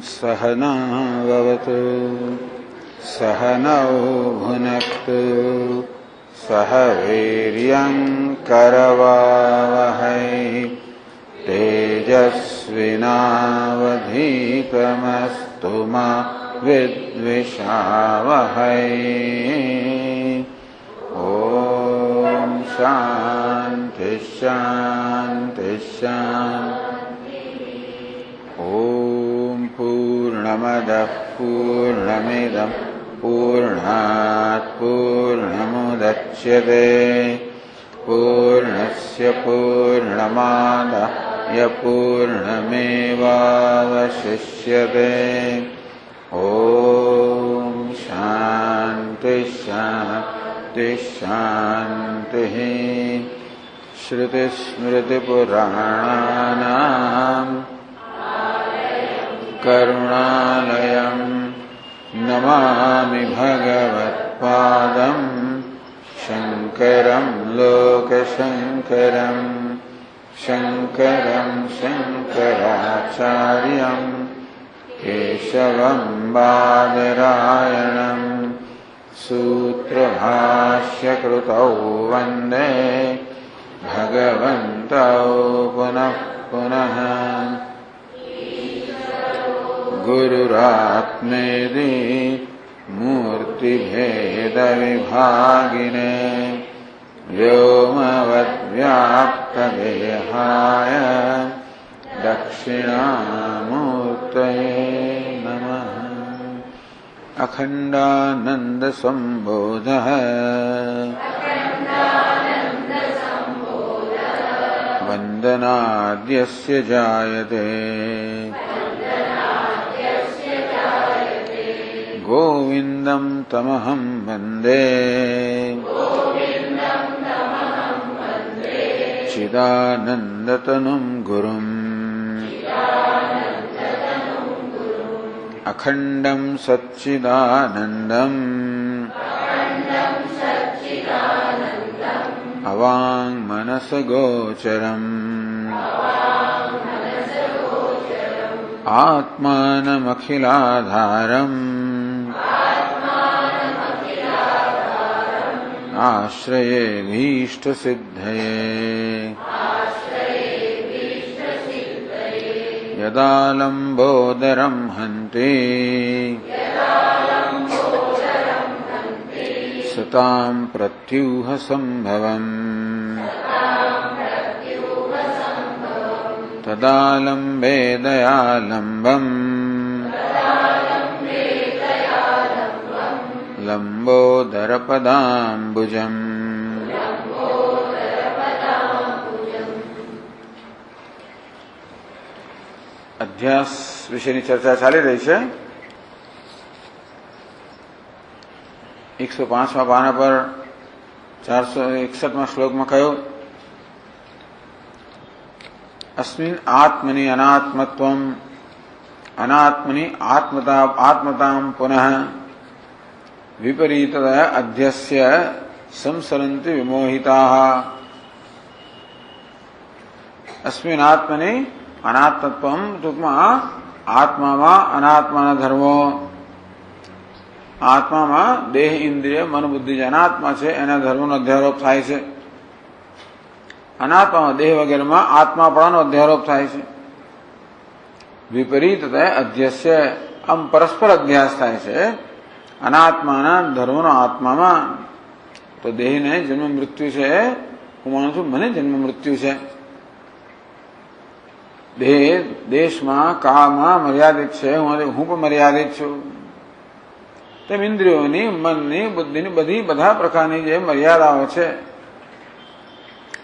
सहना भवतु सहनौ भुनक्तु सह वीर्यं करवावहै तेजस्विनावधीतमस्तु मा विद्विषावहै। ॐ शान्ति शान्ति शान्ति। ॐ पूर्णमदः पूर्णमिदं पूर्णात् पूर्णमुदच्यते पूर्णस्य पूर्णमादाय पूर्णमेवावशिष्यते। ॐ शान्ति शान्ति शान्तिः। श्रुतिस्मृतिपुराणानाम् करुणालयं नमामि भगवत्पादं शङ्करं लोकशङ्करं शङ्करं शङ्कराचार्यं केशवं बादरायणं सूत्रभाष्यकृतौ वन्दे भगवन्तौ पुनः पुनः। गुरुरात्मेति मूर्तिभेदविभागिने व्योमवद्व्याप्तदेहाय दक्षिणामूर्तये नमः। अखण्डानन्दसम्बोधः वन्दनाद्यस्य जायते गोविन्दं तमहं वन्दे चिदानन्दतनुं गुरुम् अखण्डं सच्चिदानन्दम् अवाङ्मनसगोचरम् आत्मानमखिलाधारम् आश्रये भीष्टसिद्धये। यदा लम्बोदरं हन्ति सतां प्रत्यूह सम्भवम् तदा लम्बे दयालम्बम् લંબોદરપદાંબુજમ। અધ્યાસ વિશેની ચર્ચા ચાલી રહી છે। 105મા પાના પર 461મા શ્લોકમાં કહ્યું અસ્મિન આત્મનિ અનાત્મત્વમ અનાત્મનિ આત્મતામ પુનઃ વિપરીતતયા અધ્યસ્ય સંસરંતિ વિમોહિતાઃ। અસ્મિન આત્મનિ અનાત્મત્વમ ટૂંકમાં આત્મામાં અનાત્માના ધર્મો, આત્મામાં દેહ ઇન્દ્રિય મન બુદ્ધિ જે અનાત્મા છે એના ધર્મોનો અધ્યારોપ થાય છે, અનાત્મામાં દેહ વગેરેમાં આત્માપણાનો અધ્યારોપ થાય છે। વિપરીતતયા અધ્યસ્ય આમ પરસ્પર અધ્યાસ થાય છે અનાત્માના ધર્મનો આત્મામાં। તો દેહને જન્મ મૃત્યુ છે, હું માનું છું મને જન્મ મૃત્યુ છે, દેહ દેશમાં કાળમાં મર્યાદિત છે, હું પણ મર્યાદિત છું। તેમ ઇન્દ્રિયોની મનની બુદ્ધિની બધા પ્રકારની જે મર્યાદાઓ છે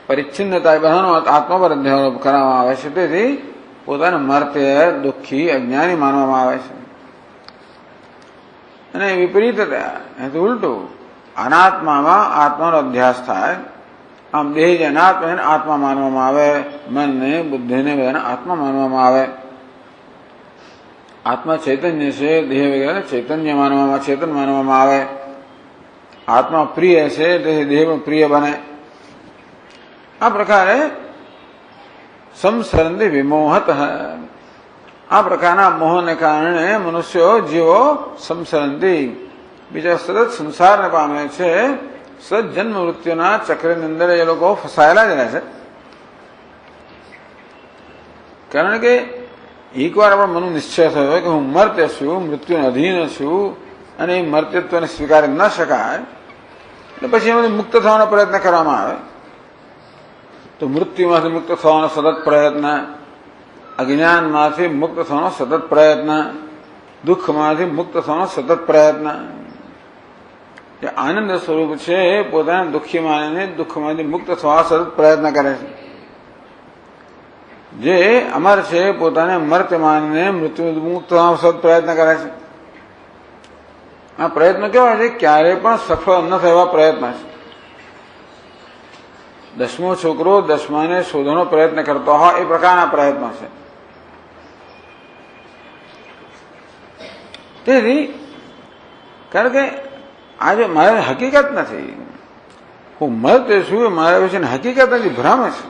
પરિચ્છિન્નતા બધાનો આત્મા પર અધ્યારોપ કરવામાં આવે છે। તેથી પોતાને મર્ત્ય દુઃખી અજ્ઞાની માનવામાં આવે છે। અને વિપરીતતા એથી ઉલટું અનાત્મામાં આત્માનો અધ્યાસ થાય। આમ દેહ જે અનાત્મા આત્મા માનવામાં આવે, મનને બુદ્ધિને બધાને આત્મા માનવામાં આવે। આત્મા ચૈતન્ય છે, દેહ વગેરે ચૈતન્ય માનવામાં, ચેતન માનવામાં આવે. આત્મા પ્રિય છે, તેથી દેહ પણ પ્રિય બને. આ પ્રકારે સંસરંતિ વિમોહત, આ પ્રકારના મોહને કારણે મનુષ્યો, જીવો સંસરંતિ, બીજા સતત સંસારને પામે છે. સતત જન્મ મૃત્યુના ચક્રની અંદર એ લોકો ફસાયેલા જ રહે છે. કારણ કે એકવાર આપણા મનનો નિશ્ચય થયો કે હું મર્ત્ય છું, મૃત્યુને અધીન છું, અને એ મર્ત્યત્વને સ્વીકારી ન શકાય, એટલે પછી એમાંથી મુક્ત થવાનો પ્રયત્ન કરવામાં આવે. તો મૃત્યુમાંથી મુક્ત થવાનો સતત પ્રયત્ન, અજ્ઞાનમાંથી મુક્ત થવાનો સતત પ્રયત્ન, દુઃખમાંથી મુક્ત થવાનો સતત પ્રયત્ન. જે આનંદ સ્વરૂપ છે એ પોતાને દુઃખી માનીને દુઃખમાંથી મુક્ત થવા સતત પ્રયત્ન કરે છે. જે અમર છે પોતાને મર્ત્ય માનીને મૃત્યુ મુક્ત થવાનો સતત પ્રયત્ન કરે છે. આ પ્રયત્ન કેવા છે? ક્યારેય પણ સફળ ન થવા પ્રયત્ન છે. 10મો છોકરો 10માને શોધવાનો પ્રયત્ન કરતો હોય એ પ્રકારના પ્રયત્નો છે. તેથી કારણ કે આજે મારે હકીકત નથી, હું મર્ત્ય છું એ મારા વિશેની હકીકત નથી, ભ્રમ છે.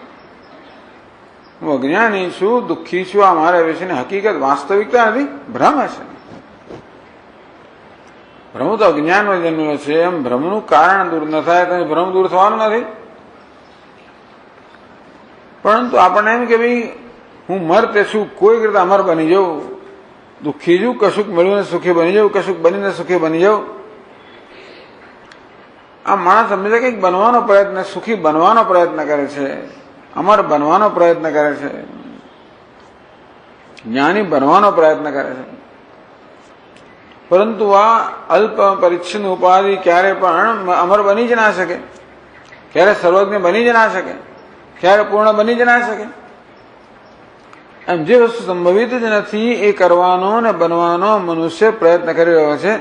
હું અજ્ઞાની છું, દુઃખી છું, આ મારા વિશેની હકીકત વાસ્તવિકતા નથી, ભ્રમ છે. ભ્રમ તો અજ્ઞાનમાં જન્મેલો છે, એમ ભ્રમનું કારણ દૂર ન થાય તો ભ્રમ દૂર થવાનું નથી. પરંતુ આપણને એમ કે ભાઈ હું મર્ત્ય છું, કોઈક રીતે અમર બની જાઉં, દુઃખી છું, કશુંક મળીને સુખી બની જાઉં, કશુંક બનીને સુખી બની જાઉં. આ માણસ સમજે કંઈક બનવાનો પ્રયત્ન, સુખી બનવાનો પ્રયત્ન કરે છે, અમર બનવાનો પ્રયત્ન કરે છે, જ્ઞાની બનવાનો પ્રયત્ન કરે છે. પરંતુ આ અલ્પ પરિચ્છિન્ન ઉપાધિ ક્યારે પણ અમર બની જ ના શકે, ક્યારે સર્વજ્ઞ બની જ ના શકે, ક્યારે પૂર્ણ બની જ ના શકે. એમ જે વસ્તુ સંભવિત જ નથી એ કરવાનો ને બનવાનો મનુષ્ય પ્રયત્ન કરી રહ્યો છે.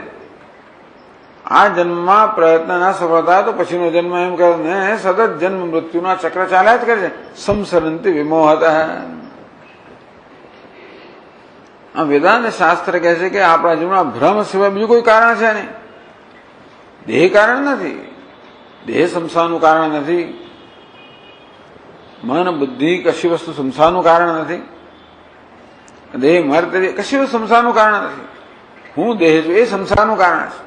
આ જન્મમાં પ્રયત્ન ના સફળ થાય તો પછીનો જન્મ એમ કરીને સતત જન્મ મૃત્યુના ચક્ર ચાલ્યા જ કરે છે. સંસરંતિ વિમોહત. આ વેદાંત શાસ્ત્ર કહે છે કે આપણા જીવનમાં ભ્રમ સિવાય બીજું કોઈ કારણ છે નહીં. દેહ કારણ નથી, દેહ સંસારનું કારણ નથી, મન બુદ્ધિ કશી વસ્તુ સંસારનું કારણ નથી, દેહ મર્ત્ય કશી વસ્તુ સંસારનું કારણ નથી. હું દેહ છું એ સંસારનું કારણ છે.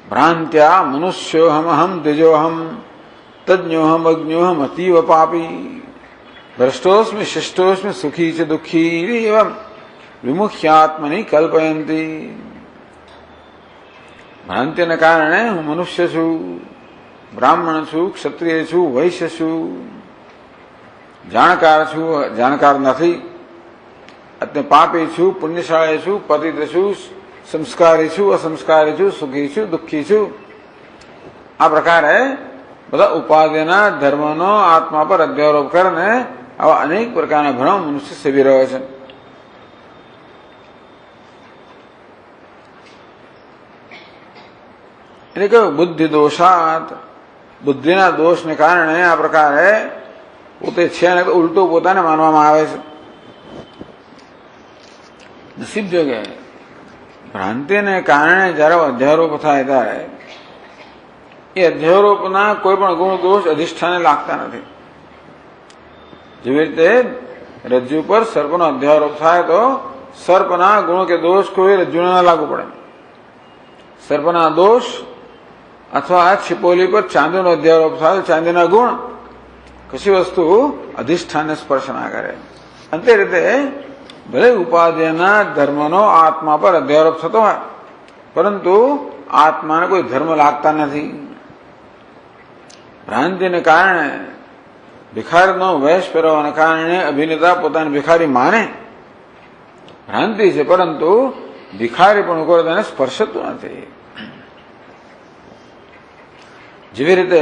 ભ્રાંત્યા મનુષ્યોહમ અહમ તેજોહમ તજ્ઞોહમ અજ્ઞોહમ અતીવ પાપી ભ્રષ્ટોસ્મિ શિષ્ટોસ્મિ સુખી ચ દુઃખી એવં વિમુખ્યાત્મની કલ્પયંતી. ભ્રાંતિને કારણે હું મનુષ્ય છું, બ્રાહ્મણ છું, ક્ષત્રિય છું, વૈશ્ય છું, જાણકાર છું, જાણકાર નથી, અત્ય પાપી છું, પુણ્યશાળી છું, પતિત છું, સંસ્કારી છું, અસંસ્કારી છું, સુખી છું, દુઃખી છું. આ પ્રકારે બધા ઉપાધિના ધર્મનો આત્મા પર અધ્યારોપ કરીને આવા અનેક પ્રકારના ભ્રમ મનુષ્ય સેવી રહ્યો છે. એટલે કહ્યું બુદ્ધિ દોષાત, બુદ્ધિના દોષને કારણે આ પ્રકારે પોતે છે ને ઉલટું પોતાને માનવામાં આવે છે. નસીબ જોગે ભ્રાંતિને કારણે જયારે અધ્યારોપ થાય ત્યારે એ અધ્યારોપના કોઈ પણ ગુણ દોષ અધિષ્ઠાને લાગતા નથી. જેવી રીતે રજ્જુ પર સર્પનો અધ્યારોપ થાય તો સર્પના ગુણ કે દોષ કોઈ રજ્જુને ના લાગુ પડે. સર્પના દોષ અથવા છિપોલી પર ચાંદીનો અધ્યારોપ થાય તો ચાંદીના ગુણ કશી વસ્તુ અધિષ્ઠાનને સ્પર્શ ના કરે. અંતે રીતે ભલે ઉપાધિના ધર્મનો આત્મા પર અધ્યારોપ થતો હોય પરંતુ આત્માને કોઈ ધર્મ લાગતા નથી. ભ્રાંતિને કારણે ભિખારીનો વેશ પહેરવાને કારણે અભિનેતા પોતાને ભિખારી માને, ભ્રાંતિ છે, પરંતુ ભિખારી પણ કોઈ તેને સ્પર્શતું નથી. જેવી રીતે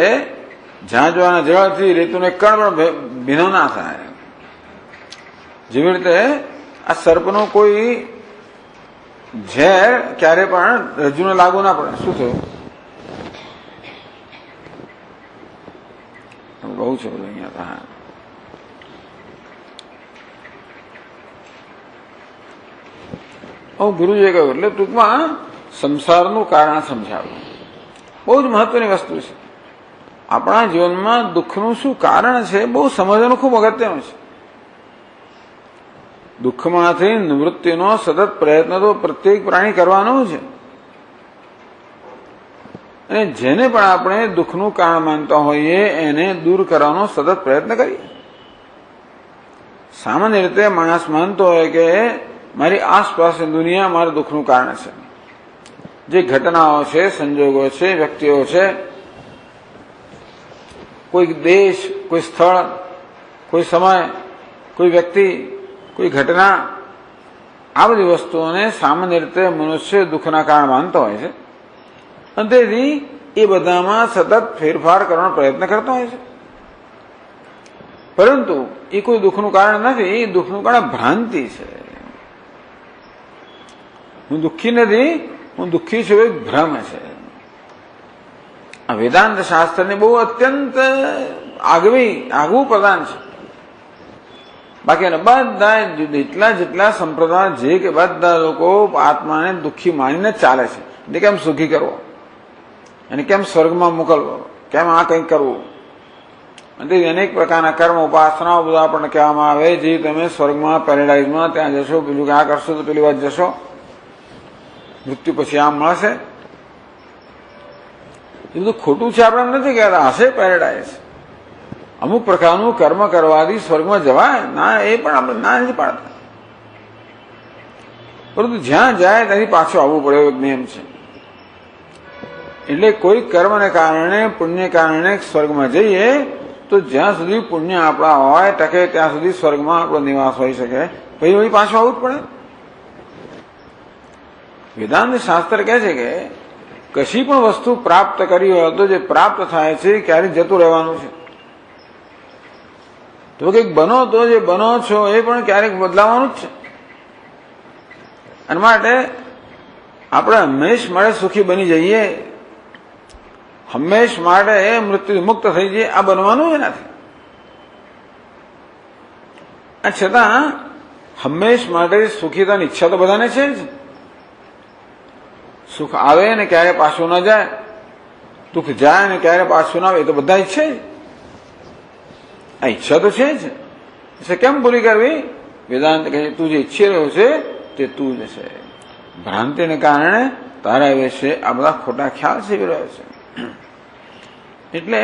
ઝાંઝવાના જળથી રેતુને કણ પણ ભીનો ના થાય, જેવી રીતે આ સર્પનું કોઈ ઝેર ક્યારે પણ રજ્જુને લાગુ ના પડે. શું થયું? બહુ છે બધું અહીંયા. આવું ગુરુજીએ કહ્યું. એટલે ટૂંકમાં સંસારનું કારણ સમજાવવું બહુ જ મહત્વની વસ્તુ છે. આપણા જીવનમાં દુઃખનું શું કારણ છે બહુ સમજવાનું ખૂબ અગત્યનું છે. દુઃખમાંથી નિવૃત્તિનો સતત પ્રયત્ન તો પ્રત્યેક પ્રાણી કરવાનો છે. અને જેને પણ આપણે દુઃખનું કારણ માનતા હોઈએ એને દૂર કરવાનો સતત પ્રયત્ન કરીએ. સામાન્ય રીતે માણસ માનતો હોય કે મારી આસપાસની દુનિયા મારા દુઃખનું કારણ છે. જે ઘટનાઓ છે, સંજોગો છે, વ્યક્તિઓ છે, કોઈ દેશ, કોઈ સ્થળ, કોઈ સમય, કોઈ વ્યક્તિ, કોઈ ઘટના, આ બધી વસ્તુઓને સામાન્ય રીતે મનુષ્ય દુઃખના કારણ માનતો હોય છે. અને તેથી એ બધામાં સતત ફેરફાર કરવાનો પ્રયત્ન કરતો હોય છે. પરંતુ એ કોઈ દુઃખનું કારણ નથી. એ દુઃખનું કારણ ભ્રાંતિ છે. હું દુઃખી નથી, હું દુઃખી છું, એક ભ્રમ છે. આ વેદાંત શાસ્ત્રની બહુ અત્યંત આગવું પ્રદાન છે. બાકી બધા જેટલા સંપ્રદાય જે કે બધા લોકો આત્માને દુઃખી માનીને ચાલે છે. એટલે કેમ સુખી કરવો, અને કેમ સ્વર્ગમાં મોકલવો, કેમ આ કંઈક કરવું. અને અનેક પ્રકારના કર્મ ઉપાસનાઓ બધા આપણને કહેવામાં આવે જે તમે સ્વર્ગમાં, પેરેડાઇઝમાં ત્યાં જશો, પેલું આ કરશો તો પેલી વાત જશો, મૃત્યુ પછી આમ મળશે. એ બધું ખોટું છે. આપણે નથી કહેતા હશે પેરેડાઇઝ. અમુક પ્રકારનું કર્મ કરવાથી સ્વર્ગમાં જવાય ના, એ પણ આપણે ના નથી પાડતા. પરંતુ જ્યાં જાય ત્યાંથી પાછું આવવું પડે એવો નિયમ છે. એટલે કોઈ કર્મને કારણે, પુણ્ય કારણે સ્વર્ગમાં જઈએ તો જ્યાં સુધી પુણ્ય આપણા હોય ટકે ત્યાં સુધી સ્વર્ગમાં આપણો નિવાસ હોઈ શકે. પછી વળી પાછું આવવું જ પડે. વેદાંત શાસ્ત્ર કહે છે કે કશી પણ વસ્તુ પ્રાપ્ત કરી હોય તો જે પ્રાપ્ત થાય છે ક્યારેક જતું રહેવાનું છે. તો કંઈક બનો તો જે બનો છો એ પણ ક્યારેક બદલાવાનું જ છે. અને માટે આપણે હંમેશ માટે સુખી બની જઈએ, હંમેશ માટે મૃત્યુ મુક્ત થઈ જઈએ, આ બનવાનું જ નથી. અને છતાં હંમેશ માટે સુખીતાની ઈચ્છા તો બધાને છે જ. સુખ આવે ને ક્યારે પાછું ન જાય, દુઃખ જાય ને ક્યારે પાછું ના આવે, એ તો બધા ઈચ્છે જ. આ ઈચ્છા તો છે જ. એટલે કેમ પૂરી કરવી? વેદાંત કહે તું જે ઈચ્છી રહ્યો છે તે તું જ છે. ભ્રાંતિને કારણે તારા વિશે આ બધા ખોટા ખ્યાલ શીખી રહ્યો છે. એટલે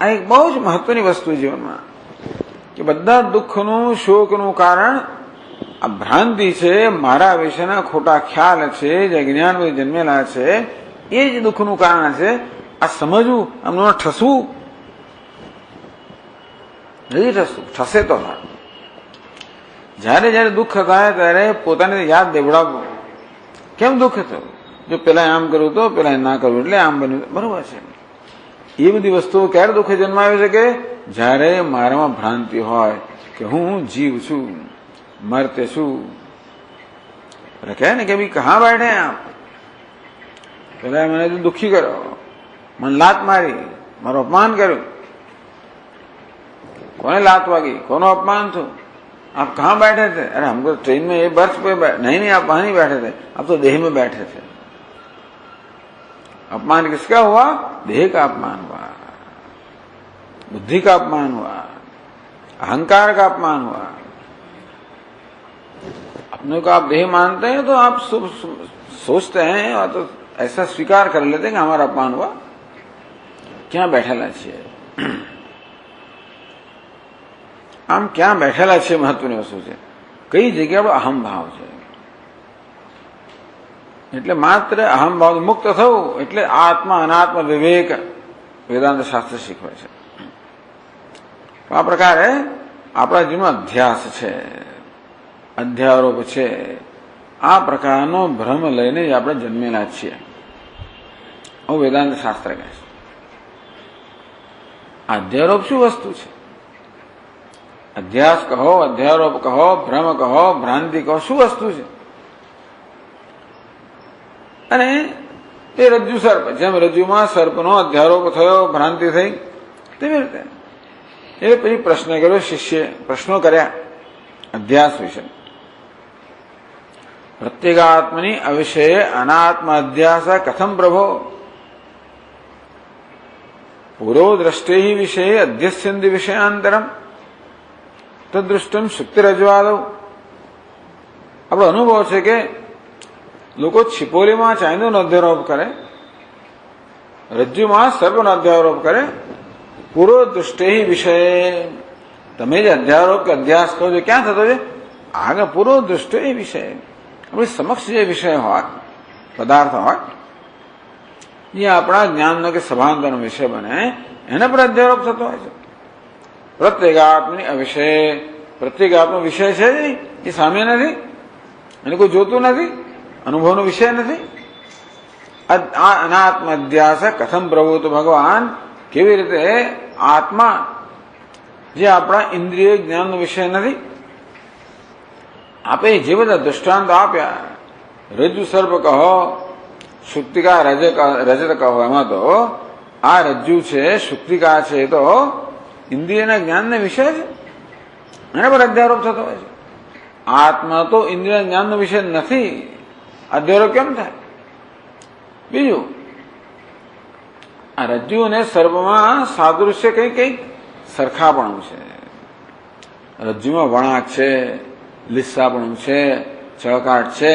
આ એક બહુ જ મહત્વની વસ્તુ જીવનમાં કે બધા દુઃખનું, શોકનું કારણ આ ભ્રાંતિ છે. મારા વિશેના ખોટા ખ્યાલ છે, જે જ્ઞાન જન્મેલા છે, એ જ દુઃખનું કારણ છે. આ સમજવું, આમનું ઠસવું નથી. ઠસે તો થાય. જયારે જયારે દુઃખ થાય ત્યારે પોતાને યાદ દેવડાવવું, કેમ દુઃખ થયું, જો પેલા આમ કર્યું તો પેલા ના કર્યું એટલે આમ બન્યું. બરોબર છે. એ બધી વસ્તુઓ ક્યારે દુઃખ જન્માવે છે કે જયારે મારામાં ભ્રાંતિ હોય કે હું જીવ છું, મરતે છું. કહે ને કે ભાઈ કહા બેઠે આપ, પેલા મને દુઃખી કર્યો, મને લાત મારી, મારું અપમાન કર્યું. કોને लात वागी, कोनो अपमान थो, आप कहाँ बैठे थे? अरे हमको ट्रेन में ये बर्थ पे नहीं आप वहां नहीं बैठे थे, आप तो देह में बैठे थे. अपमान किसका हुआ? देह का अपमान हुआ, बुद्धि का अपमान हुआ, अहंकार का अपमान हुआ. अपने को आप देह मानते हैं तो आप सोचते हैं और तो ऐसा स्वीकार कर लेते हैं कि हमारा अपमान हुआ. क्या बैठेला छे? આમ ક્યાં બેઠેલા છે મહત્વની વસ્તુ છે. કઈ જગ્યા પર અહમ ભાવ છે. એટલે માત્ર અહમ ભાવ મુક્ત થવું એટલે આત્મા અનાત્મ વિવેક વેદાંત શાસ્ત્ર શીખવે છે. આ પ્રકારે આપણા જીવનનો અધ્યાસ છે, અધ્યારોપ છે. આ પ્રકારનો ભ્રમ લઈને જ આપણે જન્મેલા છીએ. આવું વેદાંત શાસ્ત્ર કહે છે. અધ્યારોપ શું વસ્તુ છે? અધ્યાસ કહો, અધ્યારોપ કહો, ભ્રમ કહો, ભ્રાંતિ કહો, શું વસ્તુ છે? અને એ રજ્જુ સર્પ, જેમ રજ્જુમાં સર્પનો અધ્યારોપ થયો, ભ્રાંતિ થઈ, તેવી રીતે એ પછી પ્રશ્ન કર્યો, શિષ્ય પ્રશ્નો કર્યા અધ્યાસ વિશે. પ્રત્યેગાત્મની અવિષયે અનાત્મ અધ્યાસ કથમ પ્રભો પૂરો દ્રષ્ટે વિષયે અધ્યસ્યંતિ વિષયાંતરમ તદૃષ્ટમ શુક્તિરજવાદવ. આપણો અનુભવ છે કે લોકો છિપોલીમાં ચાંદીનો અધ્યારોપ કરે, રજ્જુમાં સર્પનો અધ્યારોપ કરે. પૂરો દૃષ્ટે વિષય, તમે જે અધ્યારોપ કે અધ્યાસ કહો છો ક્યાં થતો છે? આગળ પૂરો દૃષ્ટે વિષય, આપણી સમક્ષ જે વિષય હોય, પદાર્થ હોય, એ આપણા જ્ઞાનનો કે સભાંતરનો વિષય બને, એના પર અધ્યારોપ થતો હોય છે. પ્રત્યેગાત્મની અવિષય, પ્રત્યેગાત્મનો વિષય છે જ નહીં, એ સામે નથી, એને કોઈ જોતું નથી, અનુભવનો વિષય નથી. આ અનાત્મ અધ્યાસ કથમ પ્રભુ, તો ભગવાન કેવી રીતે આત્મા જે આપણા ઇન્દ્રિય જ્ઞાનનો વિષય નથી. આપે જે બધા દૃષ્ટાંત આપ્યા, રજ્જુ સર્પ કહો, શુક્તિકા રજત કહો, એમાં તો આ રજ્જુ છે, શુક્તિકા છે, એ તો ઇન્દ્રિયના જ્ઞાનનો વિષય છે, એના પર અધ્યારોપ થતો હોય છે. આત્મા તો ઇન્દ્રિય જ્ઞાનનો વિષય નથી, અધ્યારોપ કેમ થાય? બીજું, આ રજ્જુ અને સર્પમાં સાદૃશ્ય કંઈક સરખાપણું છે. રજ્જુમાં વળાંક છે, લીસ્સાપણું છે, ચળકાટ છે,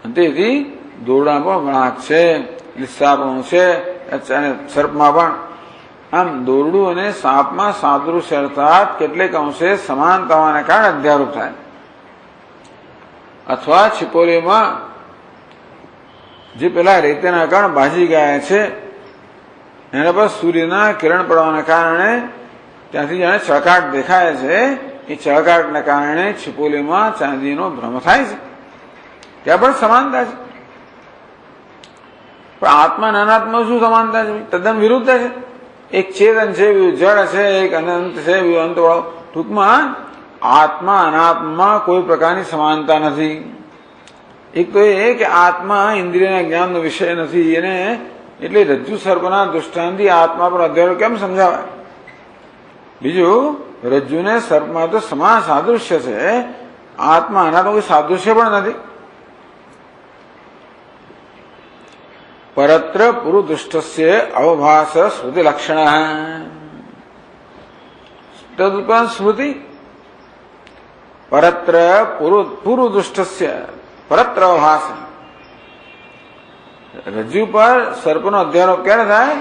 અને તેથી દોરડા પણ વળાંક છે, લીસ્સાપણું છે, અને સર્પમાં પણ. આમ દોરડું અને સાપમાં સાદૃશ્ય અર્થાત કેટલેક અંશે સમાનતા હોવાને કારણે અધ્યારોપ થાય. અથવા છિપોલીમાં જે પેલા રેતેના કણ બાજી ગયા છે, એના પર સૂર્યના કિરણ પડવાના કારણે ત્યાંથી જાણે ચળકાટ દેખાય છે. એ ચળકાટના કારણે છિપોલીમાં ચાંદીનો ભ્રમ થાય છે. ત્યાં પણ સમાનતા છે. પણ આત્મા અને અનાત્મા શું સમાનતા છે? તદ્દન વિરુદ્ધ છે. એક ચેતન છે, જળ છે, એક અનંત છે, અંતવાળો. ટૂંકમાં આત્મા અનાત્મા કોઈ પ્રકારની સમાનતા નથી. એક તો એ કે આત્મા ઇન્દ્રિયના જ્ઞાનનો વિષય નથી, એને એટલે રજ્જુ સર્પના દૃષ્ટાંતથી આત્મા પર અધ્યારોપ કેમ સમજાવાય? બીજું, રજ્જુને સર્પમાં તો સમાન સાદૃશ્ય છે, આત્મા અનાત્મા કોઈ સાદૃશ્ય પણ નથી. પરત્ર પુરુદુષ્ટસ્ય અવભાસ સ્મૃતિ લક્ષણ, તદુપરાંત સ્મૃતિ. પરત્ર પુરુદુષ્ટસ્ય પરત્ર અવભાસ, રજ્જુ પર સર્પનો અધ્યારોપ ક્યારે થાય?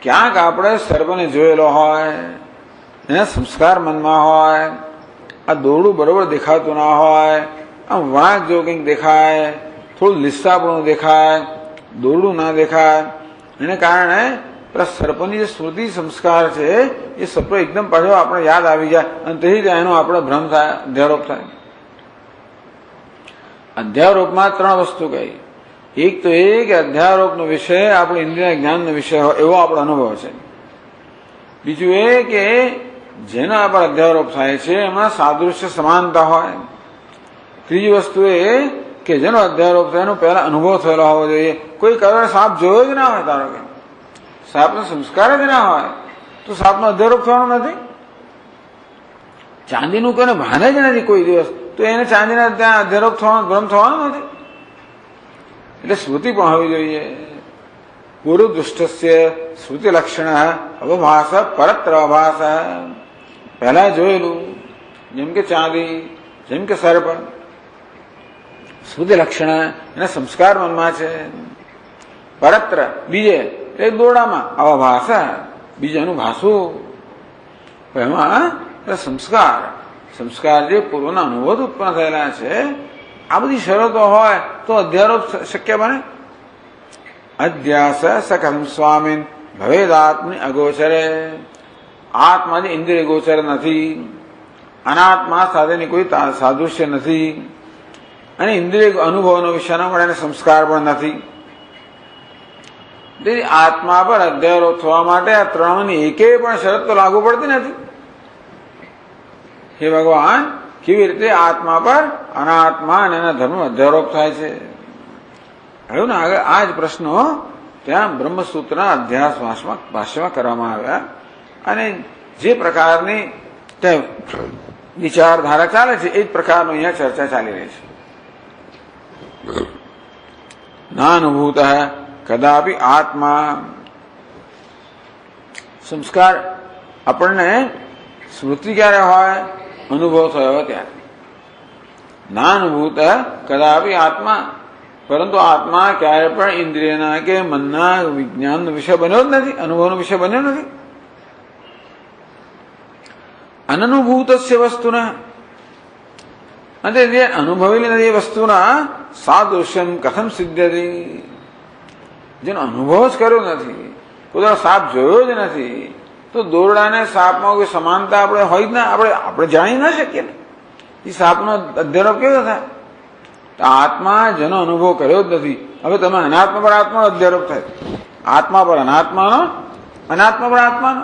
ક્યાંક આપણે સર્પને જોયેલો હોય, એના સંસ્કાર મનમાં હોય, આ દોરડું બરોબર દેખાતું ના હોય, આમ વાંક જો કંઈક દેખાય, થોડું લીસ્સાપણું દેખાય, દોરડું ના દેખાય, એને કારણે પેલા સર્પની જે સ્મૃતિ સંસ્કાર છે એ સર્પ એકદમ પાછો આપણે યાદ આવી જાય, અને તેથી એનો આપણે ભ્રમ થાય, અધ્યારોપ થાય. અધ્યારોપમાં ત્રણ વસ્તુ કહી. એક તો એ કે અધ્યારોપનો વિષય આપણે ઇન્દ્રિય જ્ઞાનનો વિષય હોય એવો આપણો અનુભવ છે. બીજું એ કે જેના પર અધ્યારોપ થાય છે એમાં સાદૃશ્ય સમાનતા હોય. ત્રીજી વસ્તુ એ કે જેનો અધ્યારોપ થાય એનો પહેલા અનુભવ થયેલો હોવો જોઈએ. કોઈ કરોડ સાપ જોયો જ ના હોય, ધારો કે સાપનો સંસ્કાર જ ના હોય, તો સાપનો અધ્યારોપ થવાનો નથી. ચાંદીનું કોઈને ભાન જ નથી કોઈ દિવસ, તો એને ચાંદીના ત્યાં અધ્યારોપ થવાનો, ભ્રમ થવાનો નથી. એટલે સ્મૃતિ પણ હોવી જોઈએ. ગુરુ દુષ્ટસ્ય સ્મૃતિ લક્ષણ અવભાસ પરત્ર અભાસ, પહેલા જોયેલું, જેમ કે ચાંદી, જેમ કે સર્પ, સ્મૃતિ લક્ષણ એના સંસ્કાર મનમાં છે. પરત્ર બીજે એ દોરડામાં અવભાસ, બીજાનું ભાસું, એમાં સંસ્કાર જે પૂર્વના અનુભવ ઉત્પન્ન થયેલા છે, આ બધી શરતો હોય તો અધ્યારોપ શક્ય બને. અધ્યાસ સકલમ સ્વામીન ભવેદાત્મની અગોચરે, આત્મા જે ઇન્દ્રિય ગોચર નથી, અનાત્મા સાથેની કોઈ સાદૃશ્ય નથી, અને ઇન્દ્રિય અનુભવનો વિષયનો પણ એને સંસ્કાર પણ નથી. તેથી આત્મા પર અધ્યારોપ થવા માટે આ ત્રણની એકેય પણ શરત તો લાગુ પડતી નથી. હે ભગવાન, કેવી રીતે આત્મા પર અનાત્મા અને એના ધર્મ અધ્યારોપ થાય છે? હવે ને આગળ આ જ પ્રશ્નો ત્યાં બ્રહ્મસૂત્રના અધ્યાસ ભાષ્યમાં કરવામાં આવ્યા, અને જે પ્રકારની ત્યાં વિચારધારા ચાલે છે એ જ પ્રકારનો અહીંયા ચર્ચા ચાલી રહી છે. નાનુભૂત કદાપી આત્મા. સંસ્કાર આપણને સ્મૃતિ ક્યારે હોય? અનુભવ થયો હોય ત્યારે. નાનુભૂત કદાપી આત્મા, પરંતુ આત્મા ક્યારે પણ ઇન્દ્રિયના કે મનના વિજ્ઞાનનો વિષય બન્યો જ નથી, અનુભવનો વિષય બન્યો નથી. અનનુભૂતસ્ય વસ્તુના, અને જે અનુભવેલી નથી એ વસ્તુના સાદૃશ્યમ કથમ સિદ્ધ્યતિ. જેનો અનુભવ જ કર્યો નથી, પોતાનો સાપ જોયો જ નથી, તો દોરડાને સાપમાં કોઈ સમાનતા આપણે હોય જ ના, આપણે જાણી ના શકીએ ને એ સાપનો અધ્યયન કેવો થાય? તો આત્મા જેનો અનુભવ કર્યો જ નથી. હવે તમે અનાત્મા પર આત્માનો અધ્યારોપ થાય, આત્મા પર અનાત્માનો, અનાત્મા પર આત્માનો.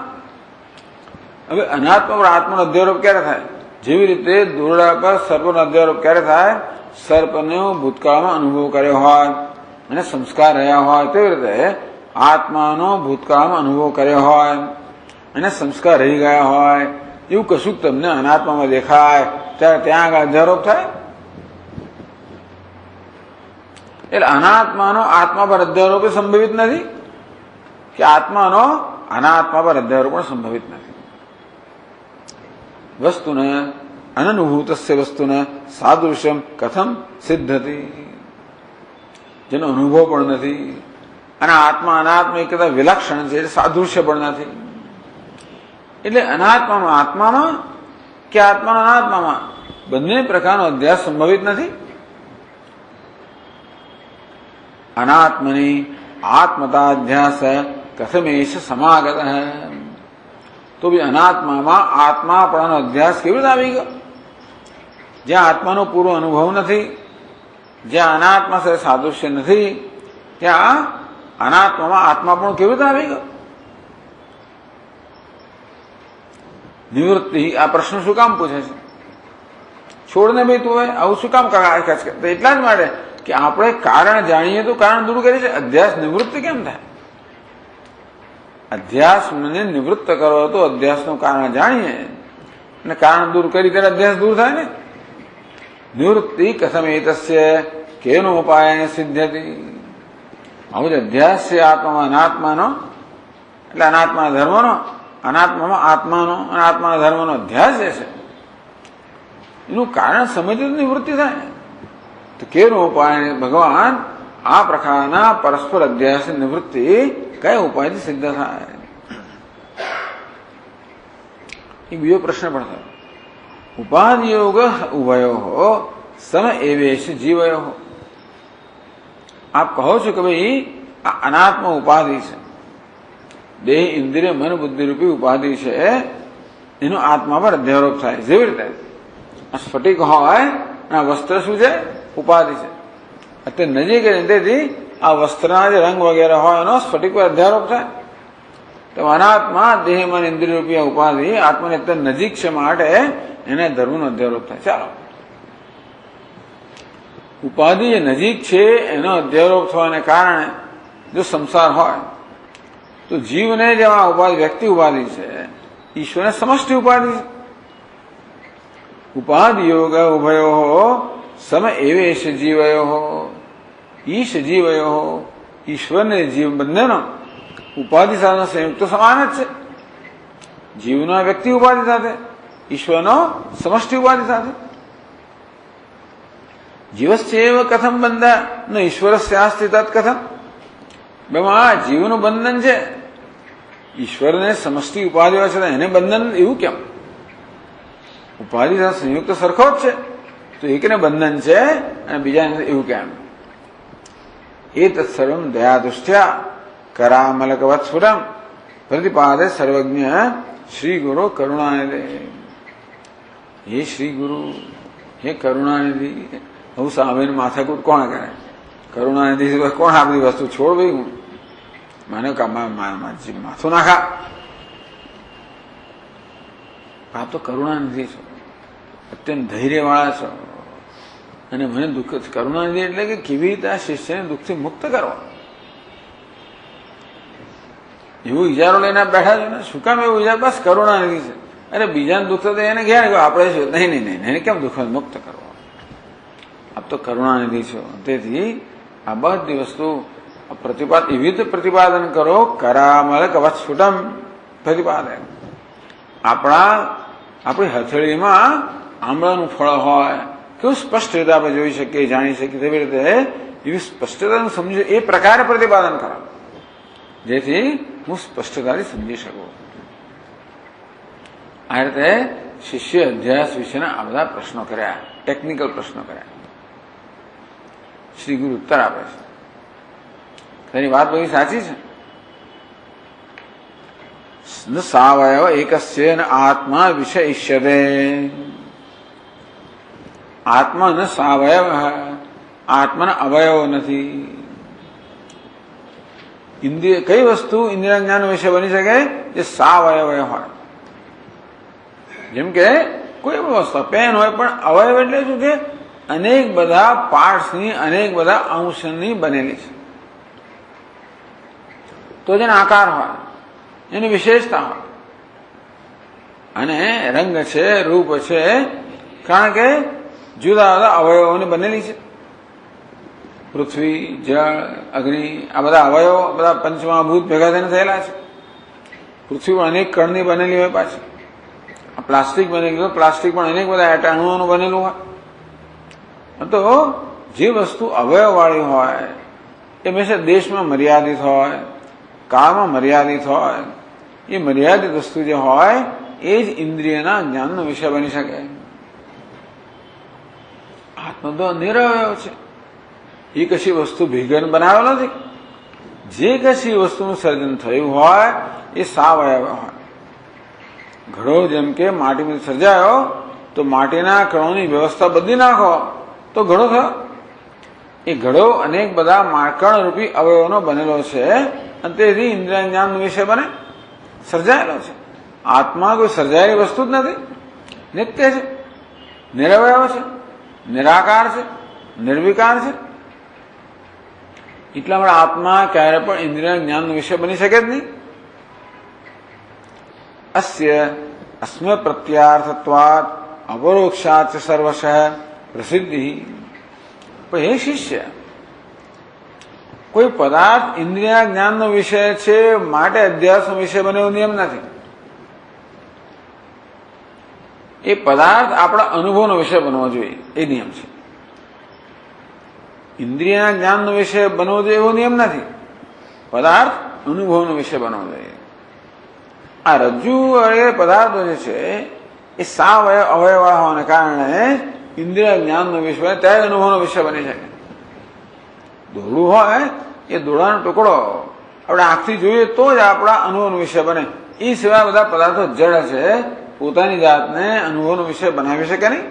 હવે અનાત્મા પર આત્માનો અધ્યારોપ ક્યારે થાય? જેવી રીતે દોરડા પર સર્પનો અધ્યારોપ ક્યારે થાય? સર્પનો ભૂતકાળમાં અનુભવ કર્યો હોય અને સંસ્કાર રહ્યા હોય, તેવી રીતે આત્માનો ભૂતકાળમાં અનુભવ કર્યો હોય અને સંસ્કાર રહી ગયા હોય, એવું કશું તમને અનાત્મામાં દેખાય ત્યારે ત્યાં આગળ અધ્યારોપ થાય. એટલે અનાત્માનો આત્મા પર અધ્યારોપ સંભવિત નથી, કે આત્માનો અનાત્મા પર અધ્યારોપ પણ સંભવિત નથી. વસ્તુને અનનુભૂતસ્ય વસ્તુને સાદૃશ્યમ કથમ સિદ્ધતિ. જેનો અનુભવ પણ નથી અને આત્મા અનાત્મા એક કરતા વિલક્ષણ છે, એટલે સાદૃશ્ય પણ નથી. એટલે અનાત્મામાં આત્મામાં કે આત્માનો અનાત્મામાં બંને પ્રકારનો અધ્યાસ સંભવિત નથી. અનાત્મની આત્મતા અધ્યાસ કથમેશ સમાગત. તો બી અનાત્મામાં આત્માપણાનો અધ્યાસ કેવી રીતે આવી ગયો? જ્યાં આત્માનો પૂરો અનુભવ નથી, જ્યાં અનાત્મા સાથે સાદૃશ્ય નથી, ત્યાં અનાત્મામાં આત્મા પણ કેવી રીતે આવી ગયો? નિવૃત્તિ. આ પ્રશ્ન શું કામ પૂછે છે? છોડને ભાઈ તું હોય આવું શું કામ કરે? એટલા જ માટે કે આપણે કારણ જાણીએ તો કારણ દૂર કરી છે. અધ્યાસ નિવૃત્તિ કેમ થાય? અધ્યાસ મને નિવૃત્ત કરો તો અધ્યાસનું કારણ જાણીએ અને કારણ દૂર કરી ત્યારે અધ્યાસ દૂર થાય ને. નિવૃત્તિ કથમ એતસ્ય કેનો ઉપાય સિદ્ધ્યતિ. આવું જ અધ્યાસ છે આત્મામાં અનાત્માનો, એટલે અનાત્માના ધર્મનો, અનાત્મામાં આત્માનો અને આત્માના ધર્મનો અધ્યાસ જે છે એનું કારણ સમજે તો નિવૃત્તિ થાય. તો કેનો ઉપાય? ભગવાન આ પ્રકારના પરસ્પર અધ્યાસ નિવૃત્તિ કયા ઉપાયથી સિદ્ધ થાય? એક બીજો પ્રશ્ન પણ થયો. ઉપાધિયોગ ઉભયો સમ એવેશ જીવયો. આપ કહો છો કે ભાઈ આ અનાત્મ ઉપાધિ છે, દેહ ઇન્દ્રિય મન બુદ્ધિ રૂપી ઉપાધિ છે, એનો આત્મા પર અધ્યારોપ થાય. જેવી રીતે આ સ્ફટિક હોય આ વસ્ત્ર શું છે? ઉપાધિ છે. અત્યારે નજીક તેથી આ વસ્ત્રના જે રંગ વગેરે હોય એનો સ્ફટિક પર અધ્યારોપ થાય. તો અનાત્મા દેહ મન ઇન્દ્રિય રૂપી ઉપાધિ આત્માને અત્યારે નજીક છે માટે એને ધર્મનો અધ્યારોપ થાય. ચાલો, ઉપાધિ જે નજીક છે એનો અધ્યારોપ થવાને કારણે જો સંસાર હોય તો જીવને જેમાં ઉપાધિ વ્યક્તિ ઉપાધિ છે, ઈશ્વરને સમષ્ટિ ઉપાધિ છે. ઉપાધિ યોગ ઉભયો સમ એવેશ જીવયો. ઈશ જીવયો, ઈશ્વરને જીવ બંનેનો ઉપાધિ સાથે સંયુક્ત સમાન જ છે. જીવનો વ્યક્તિ ઉપાધિ સાથે, ઈશ્વરનો સમષ્ટિ ઉપાધિ સાથે. જીવસ્યેવ કથમ બંધા ન ઈશ્વરસ્યાસ્તિ તત્ કથમ. બેમાં જીવનું બંધન છે, ઈશ્વરને સમષ્ટિ ઉપાધિ હોય છે એને બંધન એવું કેમ? ઉપાધિ સાથે સંયુક્ત સરખો જ છે, તો એકને બંધન છે અને બીજાને એવું કેમ? એ તત્સર્વમ દયા દુષ્ટ્યા કરામલકવત સ્ફુટમ પ્રતિપાદે સર્વજ્ઞ શ્રી ગુરુ કરુણાનિધિ. હે શ્રી ગુરુ, હે કરુણાનિધિ. હું સામેનું માથાકૂટ કોણ કરે? કરુણાનિધિ કોણ આ બધી વસ્તુ છોડ ભાઈ, હું મને માથું નાખા. આ તો કરુણાનિધિ છો, અત્યંત ધૈર્યવાળા છો અને મને દુઃખ. કરુણાનિધિ એટલે કે કેવી રીતે આ શિષ્યને દુઃખથી મુક્ત કરવા, એવું વિચારો લઈને બેઠા છે ને. શું કામ એવું વિચાર? બસ કરુણાનિધિ છે. અરે બીજાને દુઃખ થતું એને ઘેર ગયો, આપણે શું? નહીં નહીં નહીં, એને કેમ દુઃખ મુક્ત કરવા? આપ તો કરુણાનિધિ છો, તેથી આ બધી વસ્તુ એવી રીતે પ્રતિપાદન કરો. કરામલ કવચસ્ફુટમ પ્રતિપાદન. આપણી હથેળીમાં આંબળાનું ફળ હોય, કેવું સ્પષ્ટ રીતે આપણે જોઈ શકીએ, જાણી શકીએ, તેવી રીતે એવી સ્પષ્ટતાનું સમજી એ પ્રકારે પ્રતિપાદન કરો, જેથી હું સ્પષ્ટતાથી સમજી શકું. આ રીતે શિષ્ય અધ્યાસ વિશેના આ બધા પ્રશ્નો કર્યા, ટેકનિકલ પ્રશ્નો કર્યા. શ્રી ગુરુ ઉત્તર આપે છે. તેની વાત બધી સાચી છે. ન સાવયવ એકસ્ય ન આત્મા વિષયિષ્યતે. આત્મા ન સાવયવ, આત્માના અવયવ નથી. ઇન્દ્રિય કઈ વસ્તુ ઇન્દ્રિય જ્ઞાન વિશે બની શકે? જે સાવયવ હોય. જેમ કે કોઈ પણ વસ્તુ, પેન હોય, પણ અવયવ એટલે શું છે? અનેક બધા પાર્ટ્સની, અનેક બધા અંશની બનેલી છે. તો જેનો આકાર હોય, એની વિશેષતા હોય. અને રંગ છે, રૂપ છે, કારણ કે જુદા જુદા અવયવોની બનેલી છે. પૃથ્વી, જળ, અગ્નિ, આ બધા અવયવો, બધા પંચમહાભૂત ભેગા થઈને થયેલા છે. પૃથ્વી પણ અનેક કણની બનેલી હોય. પાછી પ્લાસ્ટિક બનેલી હોય, પ્લાસ્ટિક પણ અનેક બધા અણુઓનું બનેલું હોય. તો જે વસ્તુ અવયવવાળી હોય એ હંમેશા દેશમાં મર્યાદિત હોય, કાળમાં મર્યાદિત હોય. એ મર્યાદિત વસ્તુ જે હોય એ જ ઇન્દ્રિયના જ્ઞાનનો વિષય બની શકે. આત્મા તો નિરવયવ છે. એ કશી વસ્તુ ભેગન બનાવેલો નથી. જે કશી વસ્તુનું સર્જન થયું હોય એ સાવયવ હોય. ઘડો જેમ કે માટીમાંથી સર્જાયો, તો માટીના કણોની વ્યવસ્થા બદલી નાખો તો ઘડો થયો. એ ઘડો અનેક બધા કણરૂપી અવયવોનો બનેલો છે, અને તેથી ઇન્દ્રિય જ્ઞાન વિષય બને, સર્જાયેલો છે. આત્મા કોઈ સર્જાયેલી વસ્તુ જ નથી. નિત્ય છે, નિરવયવ છે, નિરાકાર છે, નિર્વિકાર છે. એટલા માટે આત્મા ક્યારે પણ ઇન્દ્રિય જ્ઞાન વિષય બની શકે જ નહીં. અસ્ય અસ્મ પ્રત્યાર્થત્વાદ અપરોક્ષાત સર્વશ પ્રસિદ્ધિ. પણ હે શિષ્ય, કોઈ પદાર્થ ઇન્દ્રિય જ્ઞાનનો વિષય છે માટે અધ્યાસનો વિષય બને એવો નિયમ નથી. એ પદાર્થ આપણા અનુભવનો વિષય બનવો જોઈએ, એ નિયમ છે. ઇન્દ્રિયના જ્ઞાનનો વિષય બનવો જોઈએ એવો નિયમ નથી. પદાર્થ અનુભવનો વિષય બનવો જોઈએ. આ રજ્જુ પદાર્થો જે છે એ અવયવ હોવાને કારણે ઇન્દ્રિય જ્ઞાનનો વિષય ત્યારે અનુભવનો વિષય બની શકે. દોરડું હોય, એ દોરડાનો ટુકડો આપણે આંખથી જોઈએ તો જ આપણા અનુભવનો વિષય બને. એ સિવાય બધા પદાર્થો જડ છે, પોતાની જાતને અનુભવનો વિષય બનાવી શકે નહીં.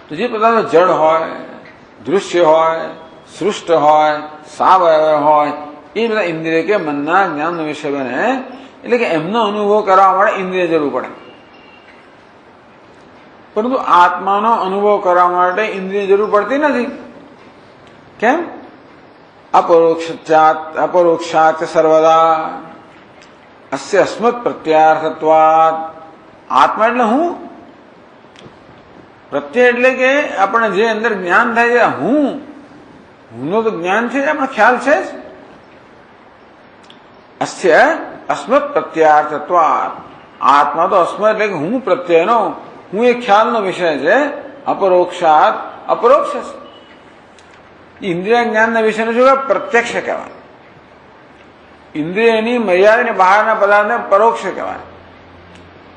તો જે પદાર્થો જડ હોય, દૃશ્ય હોય, સૃષ્ટ હોય, સાવયવ હોય, એ બધા ઇન્દ્રિય કે મનના જ્ઞાનનો વિષય બને. એટલે કે એમનો અનુભવ કરવા માટે ઇન્દ્રિય જરૂર પડે. પરંતુ આત્માનો અનુભવ કરવા માટે ઇન્દ્રિય જરૂર પડતી નથી. કેમ? અપરોક્ષાત સર્વદા અસ્ય અસ્મત પ્રત્યાર્થત્વાદ. આત્મા એટલે હું. પ્રત્યય એટલે કે આપણે જે અંદર જ્ઞાન થાય છે, હુંનો તો જ્ઞાન છે, આપણે ખ્યાલ છે જ. અસ્ય અસ્મત પ્રત્યાર્થત્વાદ. આત્મા તો અસ્મત એટલે કે હું પ્રત્યયનો, હું એ ખ્યાલનો વિષય છે. અપરોક્ષાત, અપરોક્ષ છે. ઇન્દ્રિય જ્ઞાનના વિષયનો શું પ્રત્યક્ષ કહેવાય. ઇન્દ્રિયની મર્યાદાની બહારના પદાર્થને પરોક્ષ કહેવાય.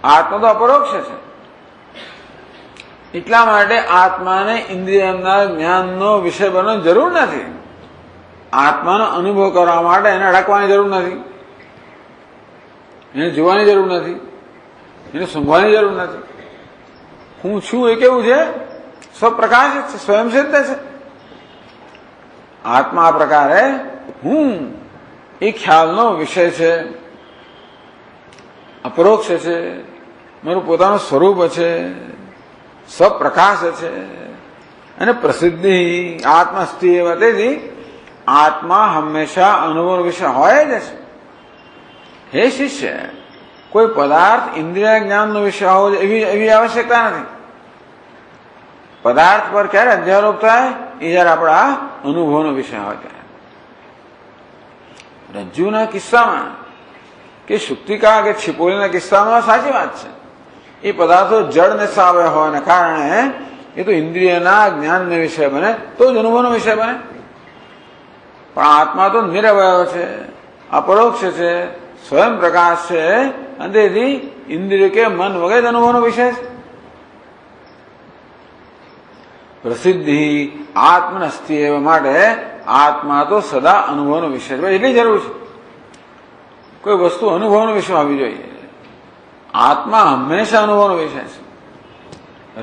આત્મા તો અપરોક્ષ છે. એટલા માટે આત્માને ઇન્દ્રિયના જ્ઞાનનો વિષય બનવાની જરૂર નથી. આત્માનો અનુભવ કરવા માટે એને અડકવાની જરૂર નથી, એને જોવાની જરૂર નથી, એને સૂંઘવાની જરૂર નથી. હું છું એ કેવું છે? સ્વપ્રકાશિત છે, સ્વયં સિદ્ધ છે. આત્મા આ પ્રકારે હું એ ખ્યાલનો વિષય છે, અપરોક્ષ છે, મારું પોતાનું સ્વરૂપ છે, સ્વપ્રકાશ છે અને પ્રસિદ્ધિ આત્મસ્તિ એવા. તેથી આત્મા હંમેશા અનુભવ વિષય હોય જ છે. હે શિષ્ય, કોઈ પદાર્થ ઇન્દ્રિય જ્ઞાનનો વિષય હોવો એવી આવશ્યકતા નથી. પદાર્થ પર ક્યારે અધ્યારોપ થાય? એ જયારે આપણા અનુભવનો વિષય હોય ત્યારે. રજ્જુના કિસ્સામાં કે શુક્તિકા કે છિપોલીના કિસ્સામાં સાચી વાત છે. એ પદાર્થો જળ ને સાવય હોવાને કારણે એ તો ઇન્દ્રિયના જ્ઞાનને વિષય બને તો જ અનુભવનો વિષય બને. પણ આત્મા તો નિરવય છે, અપરોક્ષ છે, સ્વયં પ્રકાશ છે, અને તેથી ઇન્દ્રિય કે મન વગેરે અનુભવનો વિષય છે. પ્રસિદ્ધિ આત્મનસ્તિ એવા માટે આત્મા તો સદા અનુભવનો વિષય છે. એટલી જરૂર છે કોઈ વસ્તુ અનુભવનો વિષય હોવી જોઈએ. આત્મા હંમેશા અનુભવનો વિષય છે.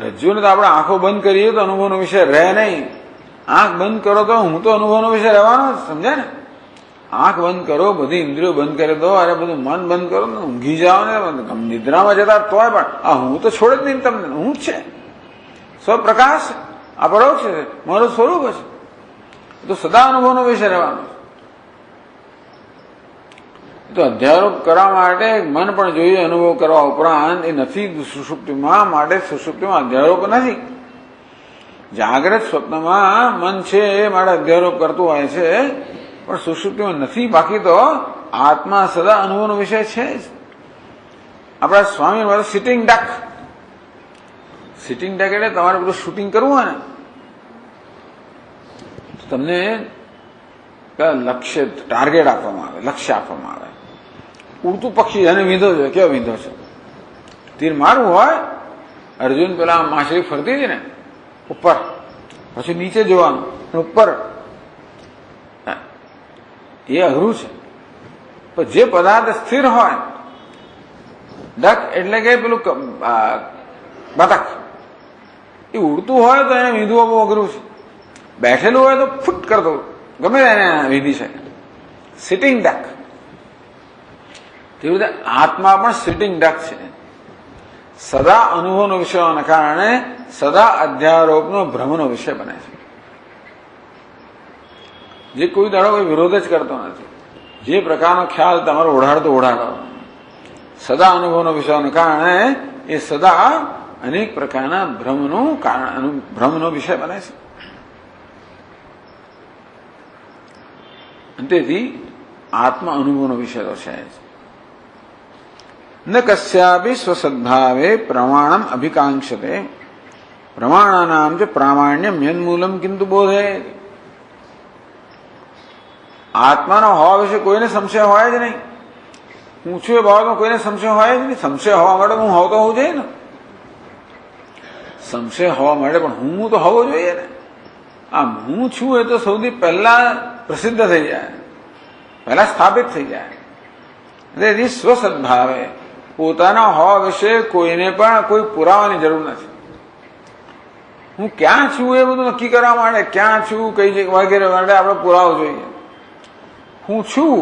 રજ્જુને તો આપણે આંખો બંધ કરીએ તો અનુભવનો વિષય રહે નહીં. આંખ બંધ કરો તો હું તો અનુભવનો વિષય રહેવાનો જ, સમજે ને? આંખ બંધ કરો, બધી ઇન્દ્રિયો બંધ કરી દો, અરે બધું મન બંધ કરો ને ઊંઘી જાઓ ને નિદ્રામાં જતા તોય પણ આ હું તો છોડે જ નહીં તમને. હું જ છે, સ્વપ્રકાશ અપરોક્ષ છે, મારું સ્વરૂપ છે. તો સદા અનુભવનો વિષય રહેવાનો છે. તો અધ્યારોપ કરવા માટે મન પણ જોઈએ. અનુભવ કરવા ઉપરાંત એ નથી સુષુપ્તિમાં. માટે સુષુપ્તિમાં અધ્યારોપ નથી. જાગ્રત સ્વપ્નમાં મન છે એ માટે અધ્યારોપ કરતું હોય છે, પણ સુષુપ્તિમાં નથી. બાકી તો આત્મા સદા અનુભવનો વિષય છે જ. આપણા સ્વામી મારે સિટિંગ ડક. સિટિંગ ડક એટલે તમારે બધું શૂટિંગ કરવું હોય ને, તમને લક્ષ્ય ટાર્ગેટ આપવામાં આવે, લક્ષ્ય આપવામાં આવે. ઉડતું પક્ષી એને વીંધો છે, કેવો વીંધો છે? તીર મારવું હોય, અર્જુન પેલા માછલી ફરતી હતી ને ઉપર, પછી નીચે જોવાનું, ઉપર. એ અઘરું છે. પણ જે પદાર્થ સ્થિર હોય, ડક એટલે કે પેલું બતક, એ ઉડતું હોય તો એને વીંધવું બહુ અઘરું છે. બેઠેલું હોય તો ફૂટ કરતો ગમે એને વિધિ શકે. Sitting duck. તેવી રીતે આત્મા પણ સિટિંગ ડક છે. સદા અનુભવનો વિષય હોવાને કારણે સદા અધ્યારોપનો ભ્રમનો વિષય બને છે. જે કોઈ દાડો કોઈ વિરોધ જ કરતો નથી. જે પ્રકારનો ખ્યાલ તમારો ઓઢાડતો ઓઢાડો, સદા અનુભવનો વિષય હોવાને કારણે એ સદા અનેક પ્રકારના ભ્રમનું કારણ, ભ્રમનો વિષય બને છે. તેથી આત્મા અનુભવનો વિષય તો છે જ. ન કસ્યાપી સ્વસદ્ભાવે પ્રમાણમ અભિકાંક્ષતે પ્રમાણાનામ ચ પ્રામાણ્યમ યન્મૂલમ કિંતુ બોધે. આત્માનો હોવા વિશે કોઈને સંશય હોય જ નહીં. હું છું એ બાબતમાં કોઈને સંશય હોય જ નહીં. સંશય હોવા માટે હું હોતો હોવું જોઈએ ને. સંશય હોવા માટે પણ હું તો હોવો જોઈએ ને. આ હું છું એ તો સૌથી પહેલા પ્રસિદ્ધ થઈ જાય, પહેલા સ્થાપિત થઈ જાય. તેથી સ્વસદ્ભાવે પોતાના હોવા વિશે કોઈને પણ કોઈ પુરાવાની જરૂર નથી. હું ક્યાં છું એ બધું નક્કી કરવા માટે, ક્યાં છું કઈ જગ્યા વગેરે માટે આપણે પુરાવો જોઈએ. હું છું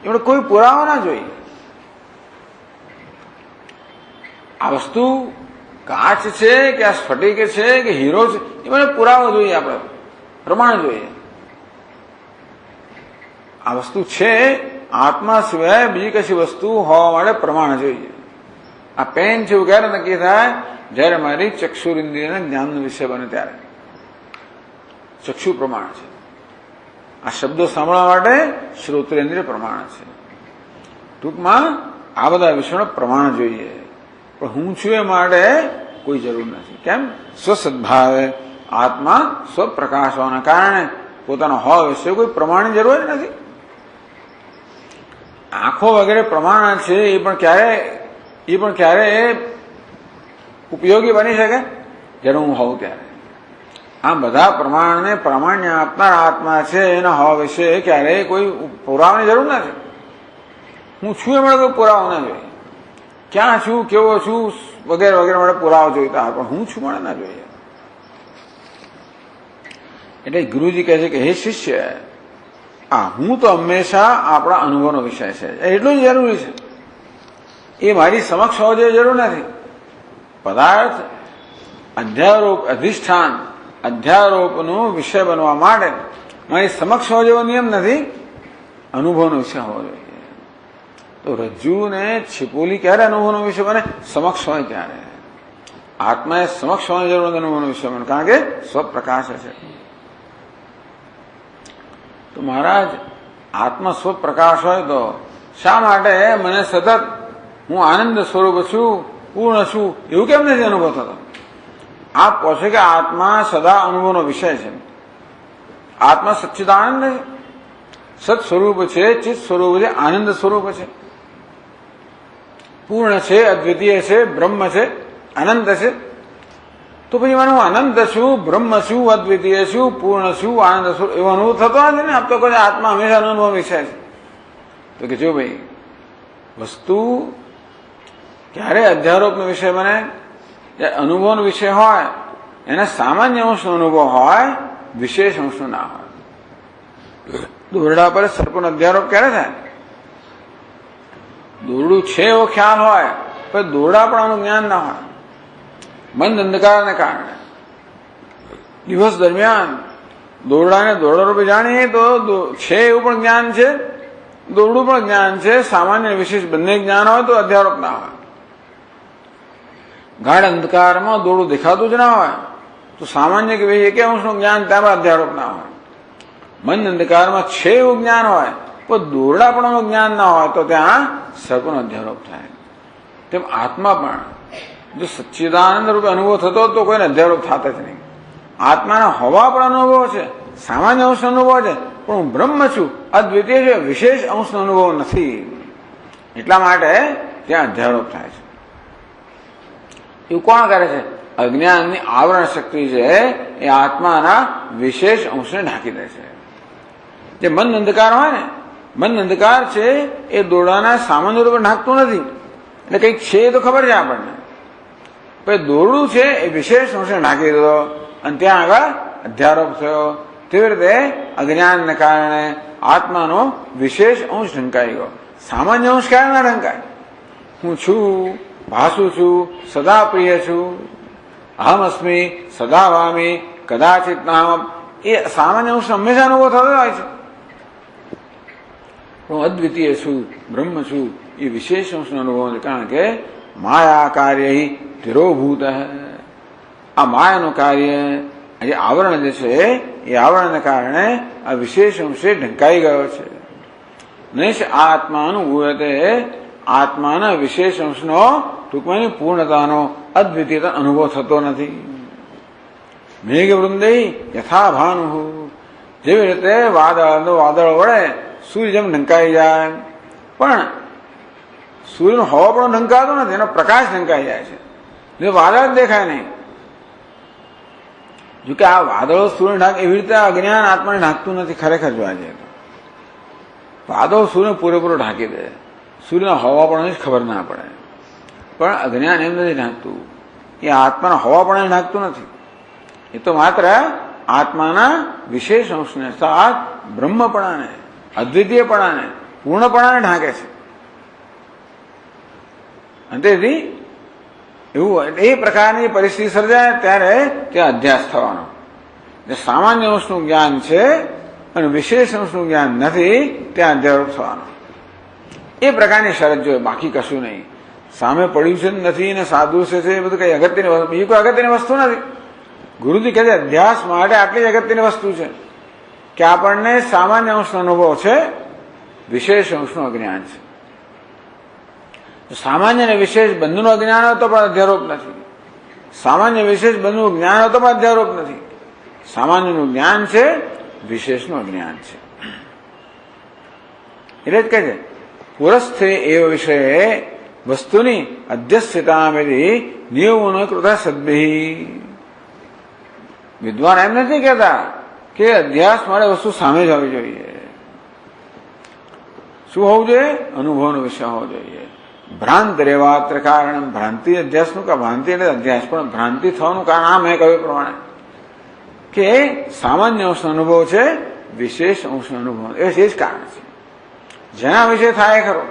એમને કોઈ પુરાવો ના જોઈએ. આ વસ્તુ કાચ છે કે આ સ્ફટિક છે કે હીરો છે એ મને પુરાવો જોઈએ, આપણે પ્રમાણ જોઈએ. આ વસ્તુ છે, આત્મા સિવાય બીજી કશી વસ્તુ હોવા માટે પ્રમાણ જોઈએ. આ પેન છે એવું ક્યારે નક્કી થાય? જયારે મારી ચક્ષુરિન્દ્રિયના જ્ઞાનનો વિષય બને ત્યારે. ચક્ષુ પ્રમાણ છે. આ શબ્દો સાંભળવા માટે શ્રોત્રેન્દ્રિય પ્રમાણ છે. ટૂંકમાં આ બધા વિષયોનો પ્રમાણ જોઈએ. પણ હું છું એ માટે કોઈ જરૂર નથી. કેમ? સ્વસદ્ભાવે આત્મા સ્વપ્રકાશ હોવાના કારણે પોતાનો હોવા વિશે કોઈ પ્રમાણની જરૂર જ નથી. આંખો વગેરે પ્રમાણ છે એ પણ ક્યારે ઉપયોગી બની શકે? જ્યારે હું હોઉં ત્યારે. આ બધા પ્રમાણને પ્રામાણ્ય આપનાર આત્મા છે એના હોવા વિશે ક્યારેય કોઈ પુરાવાની જરૂર નથી. હું છું એ માટે કોઈ પુરાવો ના જોઈએ. ક્યાં છું, કેવો છું વગેરે વગેરે માટે પુરાવો જોઈતા, પણ હું છું મને ના જોઈએ. એટલે ગુરુજી કહે છે કે હે શિષ્ય, આ હું તો હંમેશા આપણા અનુભવનો વિષય છે, એટલું જ જરૂરી છે. એ મારી સમક્ષ હોવો જોઈએ જરૂર નથી. પદાર્થ અધ્યારોપ અધિષ્ઠાન અધ્યારોપનો વિષય બનવા માટે મારી સમક્ષ હોવો જેવો નિયમ નથી, અનુભવનો વિષય હોવો જોઈએ. તો રજ્જુ ને છિપોલી ક્યારે અનુભવનો વિષય બને? સમક્ષ હોય ત્યારે. આત્માએ સમક્ષ હોવાની જરૂર નથી અનુભવનો વિષય બને, કારણ કે સ્વપ્રકાશ છે. તો મહારાજ, આત્મા સ્વપ્રકાશ હોય તો શા માટે મને સતત હું આનંદ સ્વરૂપ છું, પૂર્ણ છું, એવું કેમ નથી અનુભવ થતો? આપ કહો છો કે આત્મા સદા અનુભવનો વિષય છે. આત્મા સચ્ચિદાનંદ છે, સત સ્વરૂપ છે, ચિત્ત સ્વરૂપ છે, આનંદ સ્વરૂપ છે, પૂર્ણ છે, અદ્વિતીય છે, બ્રહ્મ છે, અનંત છે. તો પછી મને હું અનંત છું, બ્રહ્મ છું, અદ્વિતીય છું, પૂર્ણ છું, આનંદ છું, એવો અનુભવ થતો નથી ને. આપ તો કહો આત્મા હંમેશા અનુભવ વિષય છે. તો કે જો ભાઈ, વસ્તુ ક્યારે અધ્યારોપનો વિષય બને? અનુભવનો વિષય હોય એને સામાન્ય અંશનો અનુભવ હોય, વિશેષ અંશનો ના હોય. દોરડા પર સર્પનો અધ્યારોપ ક્યારે થાય? દોરડું છે એવો ખ્યાલ હોય, પણ દોરડા પણ આનું જ્ઞાન ના હોય. મંદ અંધકારને કારણે દિવસ દરમિયાન દોરડાને દોરડા રૂપે જાણીએ તો છે એવું પણ જ્ઞાન છે, દોરડું પણ જ્ઞાન છે, સામાન્ય વિશેષ બંને જ્ઞાન હોય તો અધ્યારોપ ના હોય. ગાઢ અંધકારમાં દોરડું દેખાતું જ ના હોય તો સામાન્ય કે ભાઈ એક અંશનું જ્ઞાન ત્યારબાદ અધ્યારોપ ના હોય. મંદ અંધકારમાં છે એવું જ્ઞાન હોય પણ દોરડા પણ જ્ઞાન ના હોય તો ત્યાં સર્પનો અધ્યારોપ થાય. તેમ આત્મા પણ જો સચ્ચિદાનંદ રૂપે અનુભવ થતો તો કોઈને અધ્યારોપ થતા જ નહીં. આત્માના હોવા પણ અનુભવ છે, સામાન્ય અંશનો અનુભવ છે, પણ હું બ્રહ્મ છું, અદ્વિતીય છે, વિશેષ અંશનો અનુભવ નથી. એટલા માટે ત્યાં અધ્યારોપ થાય છે. એવું કોણ કરે છે? અજ્ઞાનની આવરણ શક્તિ છે એ આત્માના વિશેષ અંશને ઢાંકી દે છે. જે મન અંધકાર હોય ને, મન અંધકાર છે એ દોરડાના સામાન્ય રૂપે ઢાંકતું નથી. એટલે કંઈક છે એ તો ખબર છે આપણને, પણ દોરડું છે એ વિશેષ અંશને ઢાંકી દીધો અને ત્યાં આગળ અધ્યારોપ થયો. તેવી રીતે અજ્ઞાનને કારણે આત્માનો વિશેષ અંશ ઢંકાઈ ગયો. સામાન્ય અંશ ક્યારે ના ઢંકાય? હું છું, ભાસું છું, સદા પ્રિય છું, અહમ અસ્મિ, સદા ભામી, કદાચિત નામ, એ સામાન્ય અંશ હંમેશા અનુભવ થતો હોય છે. હું અદ્વિતીય છું, બ્રહ્મ છું, એ વિશેષ અંશનો અનુભવ છે. કારણ કે માયા કાર્ય તિરોભૂત. આ માયાનું કાર્ય, જે આવરણ જે છે એ આવરણને કારણે આ વિશેષ અંશે ઢંકાઈ ગયો છે. નૈષ આત્માનુભૂયતે, આત્માના વિશેષ અંશનો ટૂંકમાં પૂર્ણતાનો અદ્વિતીયતા અનુભવ થતો નથી. મેઘ વૃંદે યથા ભાનુ, જેવી રીતે વાદળ વડે સૂર્ય જેમ ઢંકાઈ જાય, પણ સૂર્યનો હવા પણ ઢંકાતો નથી, એનો પ્રકાશ ઢંકાઈ જાય છે, જો વાદળ જ દેખાય નહીં. જો કે આ વાદળો સૂર્ય ઢાંક, એવી રીતે અજ્ઞાન આત્માને ઢાંકતું નથી. ખરેખર જોવા જઈએ તો વાદળો સૂર્ય પૂરેપૂરો ઢાંકી દે, સૂર્યના હવા પણ ખબર ના પડે, પણ અજ્ઞાન એમ નથી ઢાંકતું. એ આત્માના હવા પણ ઢાંકતું નથી. એ તો માત્ર આત્માના વિશેષ અંશને, સાત બ્રહ્મપણાને, અદ્વિતીયપણાને, પૂર્ણપણાને ઢાંકે છે. અને તેથી એવું એ પ્રકારની પરિસ્થિતિ સર્જાય ત્યારે ત્યાં અધ્યાસ થવાનો. જે સામાન્ય અંશનું જ્ઞાન છે અને વિશેષ અંશનું જ્ઞાન નથી, ત્યાં અધ્યારોપ થવાનો. એ પ્રકારની શરત જોઈએ, બાકી કશું નહીં. સામે પડ્યું છે નથી ને સાદૃશ્ય છે, એ બધું કઈ અગત્યની, બીજી કોઈ અગત્યની વસ્તુ નથી. ગુરુજી કહે છે અધ્યાસ માટે આટલી જ અગત્યની વસ્તુ છે કે આપણને સામાન્ય અંશનો અનુભવ છે, વિશેષ અંશનું અજ્ઞાન છે. સામાન્ય અને વિશેષ બંધનું અજ્ઞાન હોય તો પણ અધ્યારોપ નથી. સામાન્ય વિશેષ બંધનું જ્ઞાન હોય તો પણ અધ્યારોપ નથી. સામાન્યનું જ્ઞાન છે, વિશેષનું અજ્ઞાન છે. એટલે જ કહે છે પુરસ્થે એવ વિષય વસ્તુની અધ્યસ્થિતામેથી નિયમોનો કૃતા સદ્ભિ. વિદ્વાન એમ નથી કહેતા કે અધ્યાસ માટે વસ્તુ સામે જ હોવી જોઈએ. શું હોવું જોઈએ? અનુભવનો વિષય હોવો જોઈએ. ભ્રાંત રેવાત્ર કારણ, ભ્રાંતિ અધ્યાસનું કે ભ્રાંતિ એટલે અધ્યાસ, પણ ભ્રાંતિ થવાનું કારણ આ મેં કહ્યું પ્રમાણે કે સામાન્ય અંશનો અનુભવ છે, વિશેષ અંશનો અનુભવ, એ જ કારણ છે જેના વિશે થાય ખરો.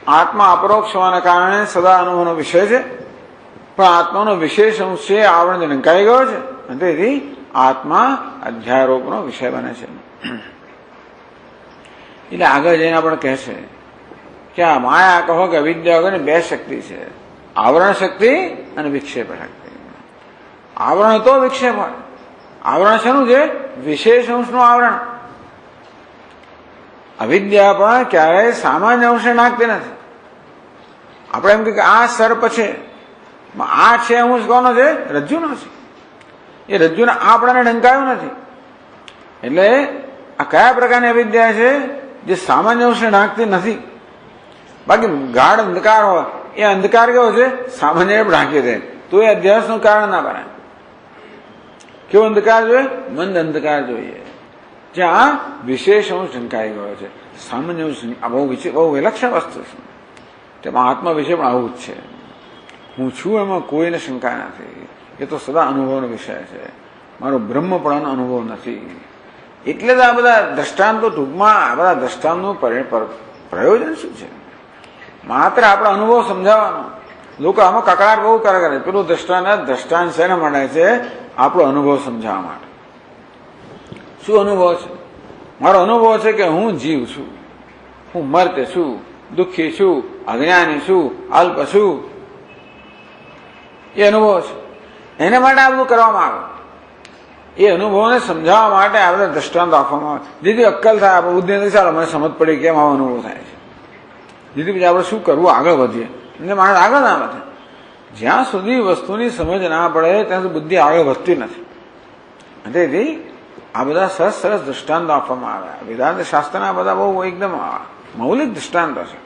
આત્મા અપરોક્ષ હોવાના કારણે સદા અનુભવનો વિષય છે, પણ આત્માનો વિશેષ અંશ છે, આવરણ ઢંકાઈ ગયો છે, અને તેથી આત્મા અધ્યારોપનો વિષય બને છે. એટલે આગળ જઈને આપણે કહે છે કે આ માયા કહો કે અવિદ્યા વગરની બે શક્તિ છે. આવરણ શક્તિ અને વિક્ષેપ શક્તિ. આવરણ તો વિક્ષેપ હોય. આવરણ શેનું છે? વિશેષ અંશનું આવરણ. અવિદ્યા પણ ક્યારેય સામાન્ય અંશે નાખતી નથી. આપણે એમ કે આ સર્પ છે, આ છે અંશ કોનો છે? રજ્જુનો છે. એ રજ્જુને આપણાને ઢંકાયું નથી. એટલે આ કયા પ્રકારની અવિદ્યા છે? જે સામાન્ય અંશે નાખતી નથી. બાકી ગાઢ અંધકાર હોય, એ અંધકાર કેવો છે? સામાન્ય ઢાંકી દે તો એ અધ્યાસનું કારણ ના બને. કેવો અંધકાર જોઈએ? મંદ અંધકાર જોઈએ, જ્યાં વિશેષ અંશ ઢંકાઈ ગયો છે. સામાન્ય અંશ બહુ વિલક્ષણ વસ્તુ છે. તેમાં આત્મા વિશે પણ આવું જ છે. હું છું એમાં કોઈને શંકા નથી. એ તો સદા અનુભવનો વિષય છે. મારો બ્રહ્મપણાનો અનુભવ નથી. એટલે જ આ બધા દ્રષ્ટાંતો, ટૂંકમાં આ બધા દ્રષ્ટાંતનું પ્રયોજન શું છે? માત્ર આપણો અનુભવ સમજાવવાનો. લોકો આમાં કકડાટ બહુ કરે. પેલું દ્રષ્ટાંત શેના માટે છે? આપણો અનુભવ સમજાવવા માટે. શું અનુભવ છે? મારો અનુભવ છે કે હું જીવ છું, હું મર્ત્ય છું, દુઃખી છું, અજ્ઞાની છું, અલ્પ છું. એ અનુભવ છે. એને માટે આ બધું કરવામાં આવે. એ અનુભવને સમજાવવા માટે આ બધા દ્રષ્ટાંત આપવામાં આવે. જેથી અક્કલ થાય, આપણે બુદ્ધિ ચાલો મને સમજ પડી કેમ આવો અનુભવ થાય છે. જેથી પછી આપણે શું કરવું, આગળ વધીએ. એટલે માણસ આગળ ના વધે. જ્યાં સુધી વસ્તુની સમજ ના પડે ત્યાં સુધી બુદ્ધિ આગળ વધતી નથી. તેથી આ બધા સરસ સરસ દ્રષ્ટાંતો આપવામાં આવ્યા. વેદાંત શાસ્ત્રના બધા બહુ એકદમ મૌલિક દ્રષ્ટાંતો છે.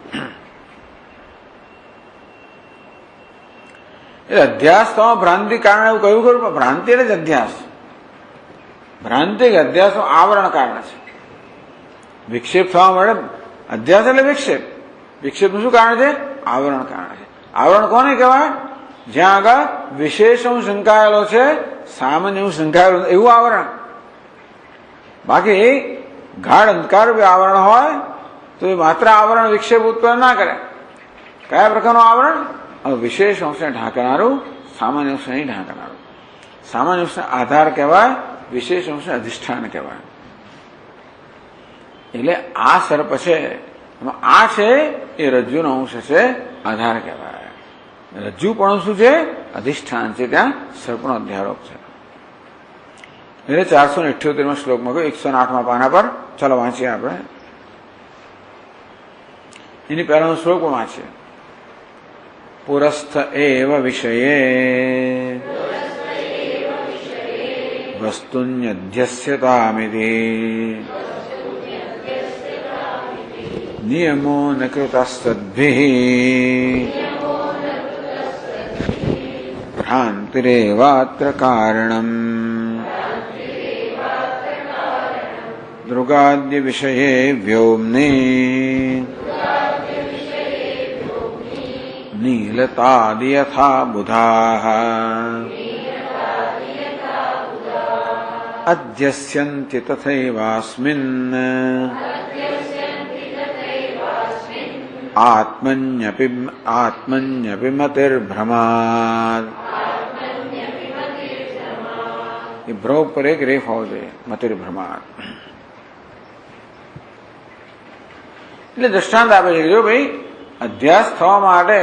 એટલે અધ્યાસ તો ભ્રાંતિ કારણે એવું કહ્યું ખરું. ભ્રાંતિ એટલે જ અધ્યાસ. ભ્રાંતિ કે અધ્યાસનું આવરણ કારણ છે. વિક્ષેપ થવા મળે. અધ્યાસ એટલે વિક્ષેપ. વિક્ષેપનું શું કારણ છે? આવરણ કારણ છે. આવરણ કોને કહેવાય? જ્યાં આગળ વિશેષ અંશ શંકાયેલો છે, સામાન્ય અંશ શંકાયેલો એવું આવરણ. બાકી ગાઢ અંધકાર આવરણ હોય તો એ માત્ર આવરણ વિક્ષેપ ઉત્પન્ન ના કરે. કયા પ્રકારનું આવરણ? વિશેષ અંશને ઢાંકનારું, સામાન્ય અંશને નહીં ઢાંકનારું. સામાન્ય અંશને આધાર કહેવાય, વિશેષ અંશને અધિષ્ઠાન કહેવાય. એટલે આ સર્પ છે, આ છે એ રજ્જુનો અંશ છે, આધાર કહેવાય. રજ્જુ પણ શું છે? અધિષ્ઠાન છે. ત્યાં સર્પનો અધ્યારોપ છે. એટલે 478માં શ્લોકમાં કહ્યું, 108માં પાના પર. ચાલો વાંચીએ આપણે. એની પહેલાનો શ્લોક પણ વાંચીએ. પુરસ્થ એવ વિષયે વસ્તુન્યધ્યસ્યતામિતિ નિયમો ન કૃતસ્તદ્ભિઃ ભ્રાંતિરેવાત્ર કારણમ દૃગાદ્ય વિષયે વ્યોમ્ને નીલતાદિ યથા બુધાઃ અધ્યસ્યન્તિ તથૈવાસ્મિन् આત્મન્યપિ મતિર્ભ્રમાદ. એ ભ્રમ ઉપર એક રેફ હોવો જોઈએ. મતિર્ભ્રમાદ એટલે દ્રષ્ટાંત આપે છે કે જો ભાઈ અધ્યાસ થવા માટે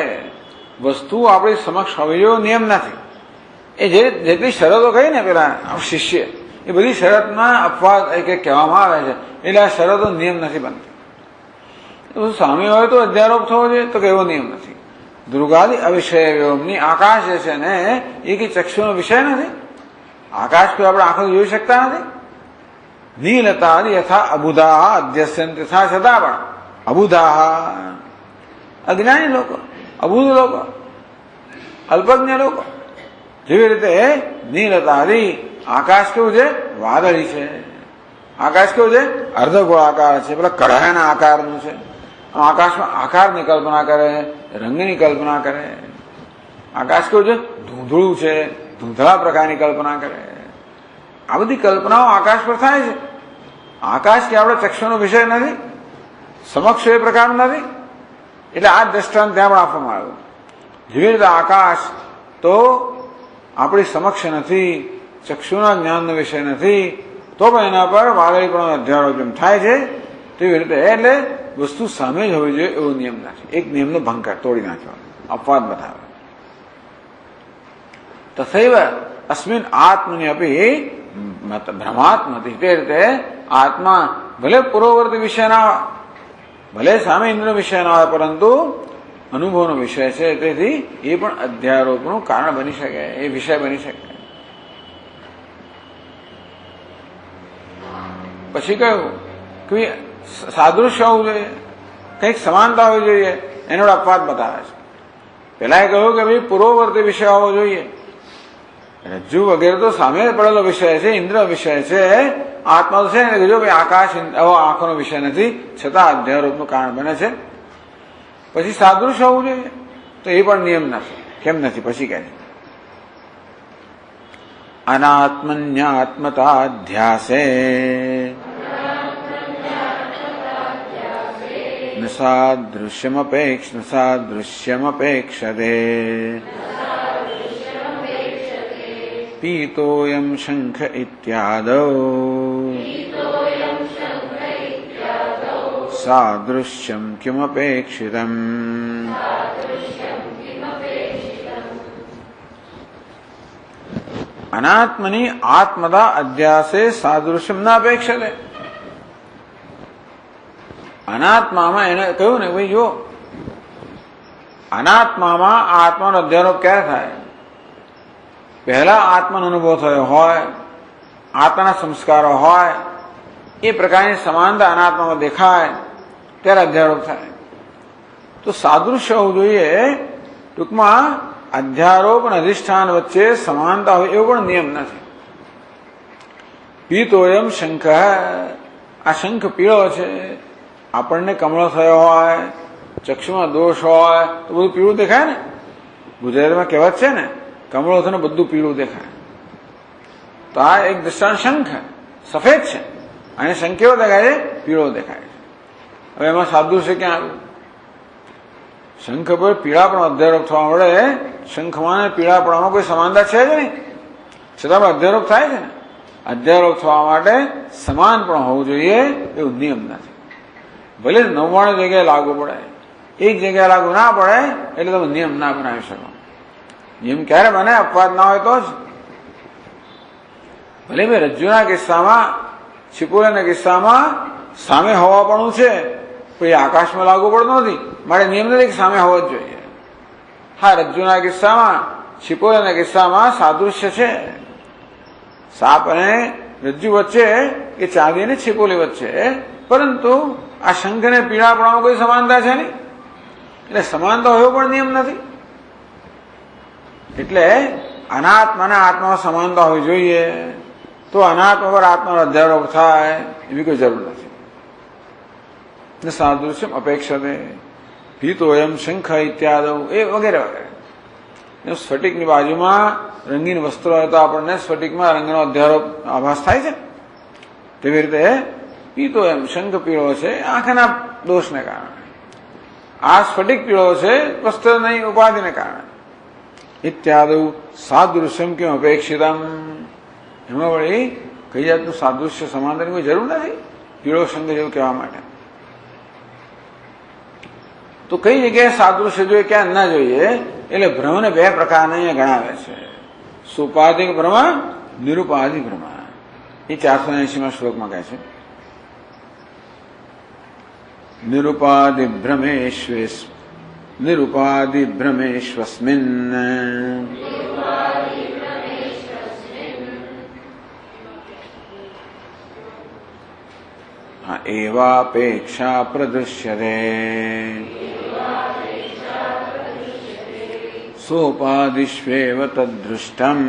વસ્તુ આપણી સમક્ષ હોવી એવો નિયમ નથી. એ જેટલી શરતો કહી ને પેલા શિષ્ય, એ બધી શરતમાં અપવાદ કહેવામાં આવે છે. એટલે આ શરતો નિયમ નથી બનતી. સામે હોય તો અધ્યારોપ થવો જોઈએ, તો કે એવો નિયમ નથી. દૃગાદિ અવિષય વ્યોમની આકાશ જે છે ને એ કઈ ચક્ષુનો વિષય નથી. આકાશ કોઈ આપણે આંખો જોઈ શકતા નથી. નીલતાદિ યથા અબુધા અધ્યસ્યન્તિ થા છતાં પણ અબુધા અજ્ઞાની લોકો, અબુધ લોકો, અલ્પજ્ઞ લોકો. જેવી રીતે નીલતાદિ આકાશ કેવું છે? વાદળી છે. આકાશ કેવું છે? અર્ધગોળાકાર છે, પેલા કઢાયાના આકારનું છે. આકાશમાં આકારની કલ્પના કરે, રંગની કલ્પના કરે. આકાશ કેવું છે? ધૂંધળું છે, ધૂંધળા પ્રકારની કલ્પના કરે. આ બધી કલ્પનાઓ આકાશ પર થાય છે. આકાશ કે આપણે ચક્ષુનો વિષય નથી, સમક્ષ એ પ્રકારનું નથી. એટલે આ દ્રષ્ટાંત ત્યાં પણ આપવામાં આવ્યું. જેવી રીતે આકાશ તો આપણી સમક્ષ નથી, ચક્ષુના જ્ઞાનનો વિષય નથી, તો પણ એના પર વાદળીપણો અધ્યારોપ જેમ થાય છે તેવી રીતે એટલે વસ્તુ સામે જ હોવી જોઈએ એવો નિયમ નથી. એક નિયમનો ભંગ તોડી નાખ્યો, અપવાદ બતાવે. તથૈવ અસ્મિન આત્મની અપી ભ્રમાત્મતિ. તે રીતે આત્મા ભલે પૂર્વવર્તી વિષય ના આવે, ભલે સામે ઇન્દ્ર વિષય ના આવે, પરંતુ અનુભવનો વિષય છે, તેથી એ પણ અધ્યારોપનું કારણ બની શકે, એ વિષય બની શકે. પછી કહ્યું કે સાદૃશ્ય હોવું જોઈએ, કંઈક સમાનતા હોવી જોઈએ, એનો અપવાદ બતાવે છે. પેલા એ કહ્યું કે ભાઈ પૂર્વવર્તી વિષય હોવો જોઈએ. રજ્જુ વગેરે તો સામે પડેલો વિષય છે, ઇન્દ્ર વિષય છે, આત્મા તો છે ને, જો ભાઈ આકાશ આંખોનો વિષય નથી, છતાં અધ્યારોપનું કારણ બને છે. પછી સાદૃશ્ય હોવું જોઈએ, તો એ પણ નિયમ નથી. કેમ નથી? પછી કહે છે અનાત્મન્યાત્મતાધ્યાસે ન સાદૃશ્યમપેક્ષતે પીતોયમ શંખ ઇત્યાદૌ સાદૃશ્યમ કિમપેક્ષિતમ. અનાત્મની આત્મદા અધ્યાસે સાદૃશ્યમ ના અપેક્ષતે. અનાત્મામાં એને કહ્યું ને ભાઈ, જો અનાત્મામાં આત્માનો અધ્યારોપ ક્યારે થાય? પહેલા આત્માનો અનુભવ થયો હોય, આત્માના સંસ્કારો હોય, એ પ્રકારની સમાનતા અનાત્મામાં દેખાય ત્યારે અધ્યારોપ થાય. તો સાદૃશ્ય હોવું જોઈએ. ટૂંકમાં અધ્યારોપ અને અધિષ્ઠાન વચ્ચે સમાનતા હોય એવો પણ નિયમ નથી. પીતોયમ શંખ, આ શંખ પીળો છે. આપણને કમળો થયો હોય, ચક્ષુમાં દોષ હોય તો બધું પીળું દેખાય ને. ગુજરાતીમાં કહેવત છે ને, કમળો થઈને બધું પીળું દેખાય. તો આ એક દ્રષ્ટાંત શંખ સફેદ છે, અને શંખ કેવો દેખાય છે? પીળો દેખાય છે. હવે એમાં સાદૃશ્ય ક્યાં આવ્યું? શંખ પર પીળાપણો અધ્યારોપ થવા મળે, શંખમાં અને પીળાપણામાં કોઈ સમાનતા છે જ નહીં, છતાં પણ અધ્યારોપ થાય છે ને. અધ્યારોપ થવા માટે સમાન પણ હોવું જોઈએ એવું નિયમ નથી. ભલે 99 જગ્યાએ લાગુ પડે, એક જગ્યાએ લાગુ ના પડે એટલે તમે નિયમ ના બનાવી શકો. નિયમ ક્યારે બને? અપવાદ ના હોય તો જ. ભલે ભાઈ રજ્જુના કિસ્સામાં, છિપોલાના કિસ્સામાં સામે હોવાપણું છે, પણ એ આકાશમાં લાગુ પડતું નથી, મારે નિયમ નથી કે સામે હોવો જ જોઈએ. હા, રજ્જુના કિસ્સામાં, છિપોલાના કિસ્સામાં સાદૃશ્ય છે. સાપ અને રજ્જુ વચ્ચે કે ચાંદી અને છિપોલી વચ્ચે, પરંતુ આ શંખ અને પીળાપણામાં કોઈ સમાનતા છે નહીં, એટલે સમાનતા હોય પણ નિયમ નથી. એટલે અનાત્માના આત્મામાં સમાનતા હોવી જોઈએ, તો અનાત્મા પર આત્માનો અધ્યારોપ થાય એવી કોઈ જરૂર નથી. સાદૃશ્યમ અપેક્ષતે પીતોયમ શંખ ઇત્યાદિ એ વગેરે વગેરે. સ્ફટિકની બાજુમાં રંગીન વસ્ત્રો હોય તો આપણને સ્ફટિકમાં રંગનો અધ્યારોપ આભાસ થાય છે. તેવી રીતે પીતોયમ શંખ પીળો છે આંખના દોષને કારણે, આ સ્ફટિક પીળો છે વસ્ત્ર નહીં ઉપાધિને કારણે. ઇત્યાદિ સાદૃશ્યમ કેમ અપેક્ષિતમ. એમાં વળી કઈ જાતનું સાદૃશ્ય સમાનતાની કોઈ જરૂર નથી પીળો શંખ જેવું કહેવા માટે. તો કઈ જગ્યાએ સાદૃશ્ય જોઈએ, ક્યાં ના જોઈએ? એટલે ભ્રમને બે પ્રકારના અહીંયા ગણાવે છે. સુપાધિક ભ્રમ, નિરુપાધિક ભ્રમ. એ 480માં શ્લોકમાં કહે છે નિરુપાધિ ભ્રમેશ્વસ્મિન એવાપેક્ષા પ્રદૃશ્યતે સોપાધિષ્વેવ તદ્દૃષ્ટમ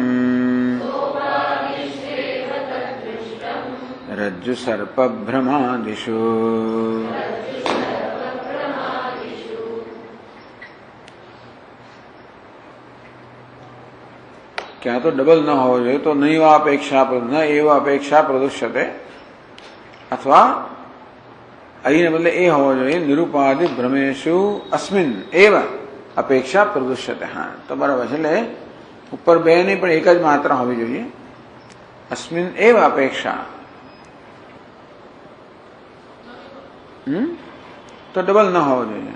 રજ્જુ સર્પ ભ્રમાદિષુ. ક્યાં તો ડબલ ન હોવો જોઈએ, તો નૈવા અપેક્ષા ન એવા અપેક્ષા પ્રદુષ્યતે, અથવા અહીંને બદલે એ હોવો જોઈએ નિરુપાધિ ભ્રમેશુ અસ્મિન એવ અપેક્ષા પ્રદુષ્યતે. હા, તો બરાબર છે. એટલે ઉપર બે નહીં પણ એક જ માત્રા હોવી જોઈએ. અસ્મિન એવ અપેક્ષા, તો ડબલ ન હોવો જોઈએ.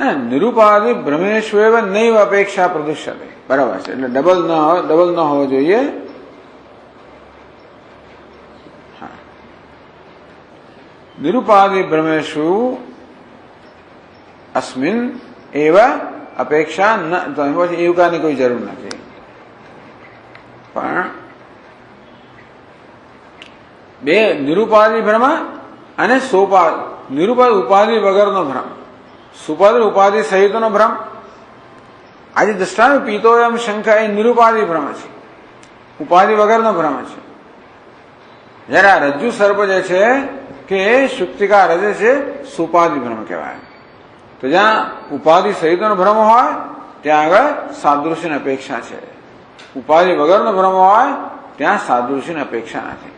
નિરૂપાધિ ભ્રમેશ્વેવ નૈવ અપેક્ષા પ્રદુષ્યતે. બરાબર છે, એટલે ડબલ ન હોવો જોઈએ. નિરૂપાધિ ભ્રમેશુ અસ્મિન એવ અપેક્ષા ન, એવકાની કોઈ જરૂર નથી. પણ બે નિરૂપાધિ ભ્રમ અને નિરૂપાધિ ઉપાધિ વગરનો ભ્રમ, સુપાધિ ઉપાધિ સહિતનો ભ્રમ. આજે દ્રષ્ટાંત પીતો એમ શંકા એ નિરૂપાધિ ભ્રમ છે, ઉપાધિ વગરનો ભ્રમ છે. જયારે આ રજ્જુ સર્પ જે છે કે શુક્તિકા રજે છે, સુપાધિ ભ્રમ કહેવાય. તો જ્યાં ઉપાધિ સહિતનો ભ્રમ હોય ત્યાં આગળ સાદૃશ્યની અપેક્ષા છે, ઉપાધિ વગરનો ભ્રમ હોય ત્યાં સાદૃશ્યની અપેક્ષા નથી.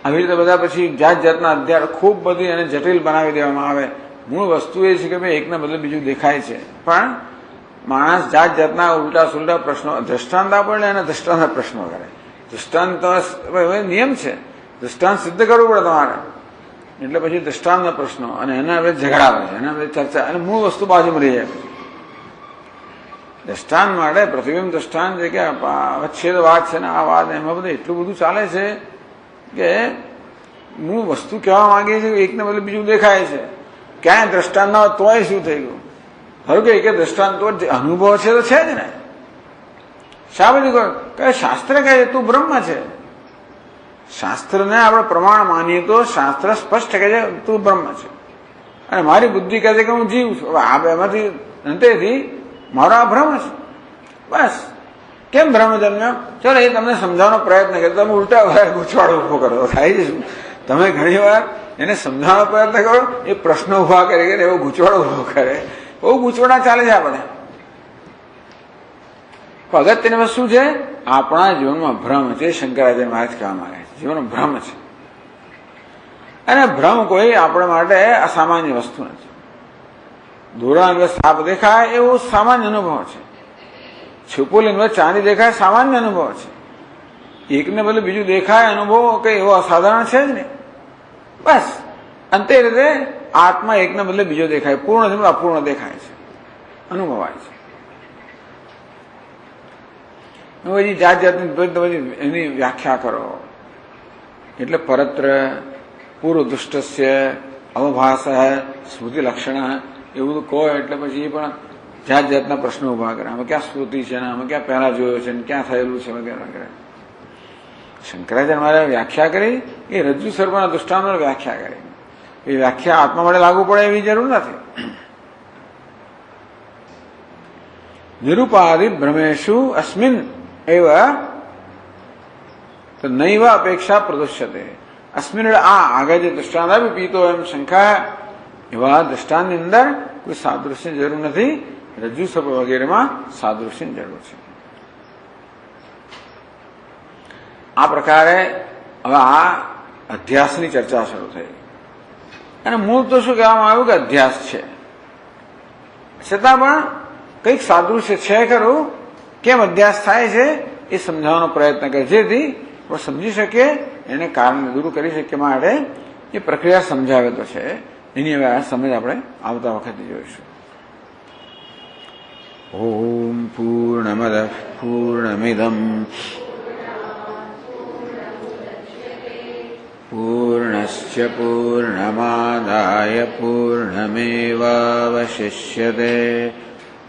આવી રીતે બધા પછી જાત જાતના અધ્યાય ખૂબ બધી અને જટિલ બનાવી દેવામાં આવે. મૂળ વસ્તુ એ છે કે ભાઈ એકને બદલે બીજું દેખાય છે, પણ માણસ જાત જાતના ઉલટા સુલટા પ્રશ્નો, દ્રષ્ટાંત આપે અને દ્રષ્ટાંતના પ્રશ્નો કરે. દ્રષ્ટાંત નિયમ છે, દ્રષ્ટાંત સિદ્ધ કરવું પડે તમારે, એટલે પછી દ્રષ્ટાંતના પ્રશ્નો અને એના હવે ઝઘડા આવે છે, એના હવે ચર્ચા, અને મૂળ વસ્તુ બાજુમાં રહી જાય. દ્રષ્ટાંત માટે પ્રતિબિંબ દ્રષ્ટાંત છે કે અવચ્છેદ વાત છે ને આ વાત, એમાં બધું એટલું બધું ચાલે છે કે મૂળ વસ્તુ કહેવા માંગે છે એકને બદલે બીજું દેખાય છે. ક્યાંય દ્રષ્ટાંત ના હોય તોય શું થઈ ગયું? ખરું કે દ્રષ્ટાંત તો અનુભવ છે તો છે જ ને. શા બધું કહે શાસ્ત્ર કહે છે તું બ્રહ્મ છે. શાસ્ત્રને આપણે પ્રમાણ માનીએ તો શાસ્ત્ર સ્પષ્ટ કહે છે તું બ્રહ્મ છે, અને મારી બુદ્ધિ કહે છે કે હું જીવ છું. હવે આ બેમાંથી અંતેથી મારો આ ભ્રમ છે. બસ કેમ ભ્રમ જન્મ્યો? ચલો એ તમને સમજાવવાનો પ્રયત્ન કર્યો, તમે ઉલટા ગૂંચવાડો ઉભો કરો. થાય છે શું? તમે ઘણી વાર એને સમજાવવાનો પ્રયત્ન કરો, એ પ્રશ્નો ઉભા કરે કે એવો ગૂંચવાડો ઉભો કરે. બહુ ગૂંચવાડા ચાલે છે આપણે. અગત્યની વસ્તુ છે આપણા જીવનમાં ભ્રમ છે. શંકરાચાર્ય મહારાજ કહેવા માંગે છે જીવનનો ભ્રમ છે, અને ભ્રમ કોઈ આપણા માટે અસામાન્ય વસ્તુ નથી. દોરા સાપ દેખાય એવો સામાન્ય અનુભવ છે, છુપોલી ચાંદી દેખાય સામાન્ય અનુભવ છે. એકને બદલે બીજું દેખાય અનુભવ કઈ એવો અસાધારણ છે જ નહીં. બસ અંતે રીતે આત્મા એકને બદલે બીજો દેખાય, પૂર્ણ અપૂર્ણ દેખાય છે, અનુભવાય છે. બધી જાત જાતની એની વ્યાખ્યા કરો. એટલે પરત્ર પૂર્વ દુષ્ટસ્ય અવભાસ સ્મૃતિ લક્ષણ એવું બધું કહો એટલે પછી એ પણ જાત જાતના પ્રશ્નો ઉભા કરે. આમાં ક્યાં સ્મૃતિ છે ને આમાં ક્યાં પહેલા જોયો છે ને ક્યાં થયેલું છે વગેરે વગેરે. શંકરાચાર્ય મારે વ્યાખ્યા કરી એ રજ્જુ સર્પના દૃષ્ટાંતની વ્યાખ્યા કરી. એ વ્યાખ્યા આત્મા માટે લાગુ પડે એવી જરૂર નથી. નિરૂપાધિ ભ્રમેશુ અસ્મિન એવ તો નૈવ અપેક્ષા પ્રદુષ્યતે. અસ્મિન આ આગળ જે દૃષ્ટાંત આપ્યું પીતો એમ શંકા, એવા દૃષ્ટાંતની અંદર કોઈ સાદૃશ્યની જરૂર નથી. રજ્જુ સર્પ વગેરેમાં સાદૃશ્યની જરૂર છે. આ પ્રકારે હવે આ અધ્યાસની ચર્ચા શરૂ થઈ, અને મૂળ તો શું કહેવામાં આવ્યું કે અધ્યાસ છે, છતાં પણ કંઈક સાદૃશ્ય છે ખરું. કેમ અધ્યાસ થાય છે એ સમજાવવાનો પ્રયત્ન કરે, જેથી આપણે સમજી શકીએ, એને કારણને દૂર કરી શકીએ માટે એ પ્રક્રિયા સમજાવે તો છે. એની હવે આ સમજ આપણે આવતા વખતે જોઈશું. ઓમ પૂર્ણમદ પૂર્ણમિદમ પૂર્ણસ્ય પૂર્ણમાદાય પૂર્ણમેવાવશિષ્યતે.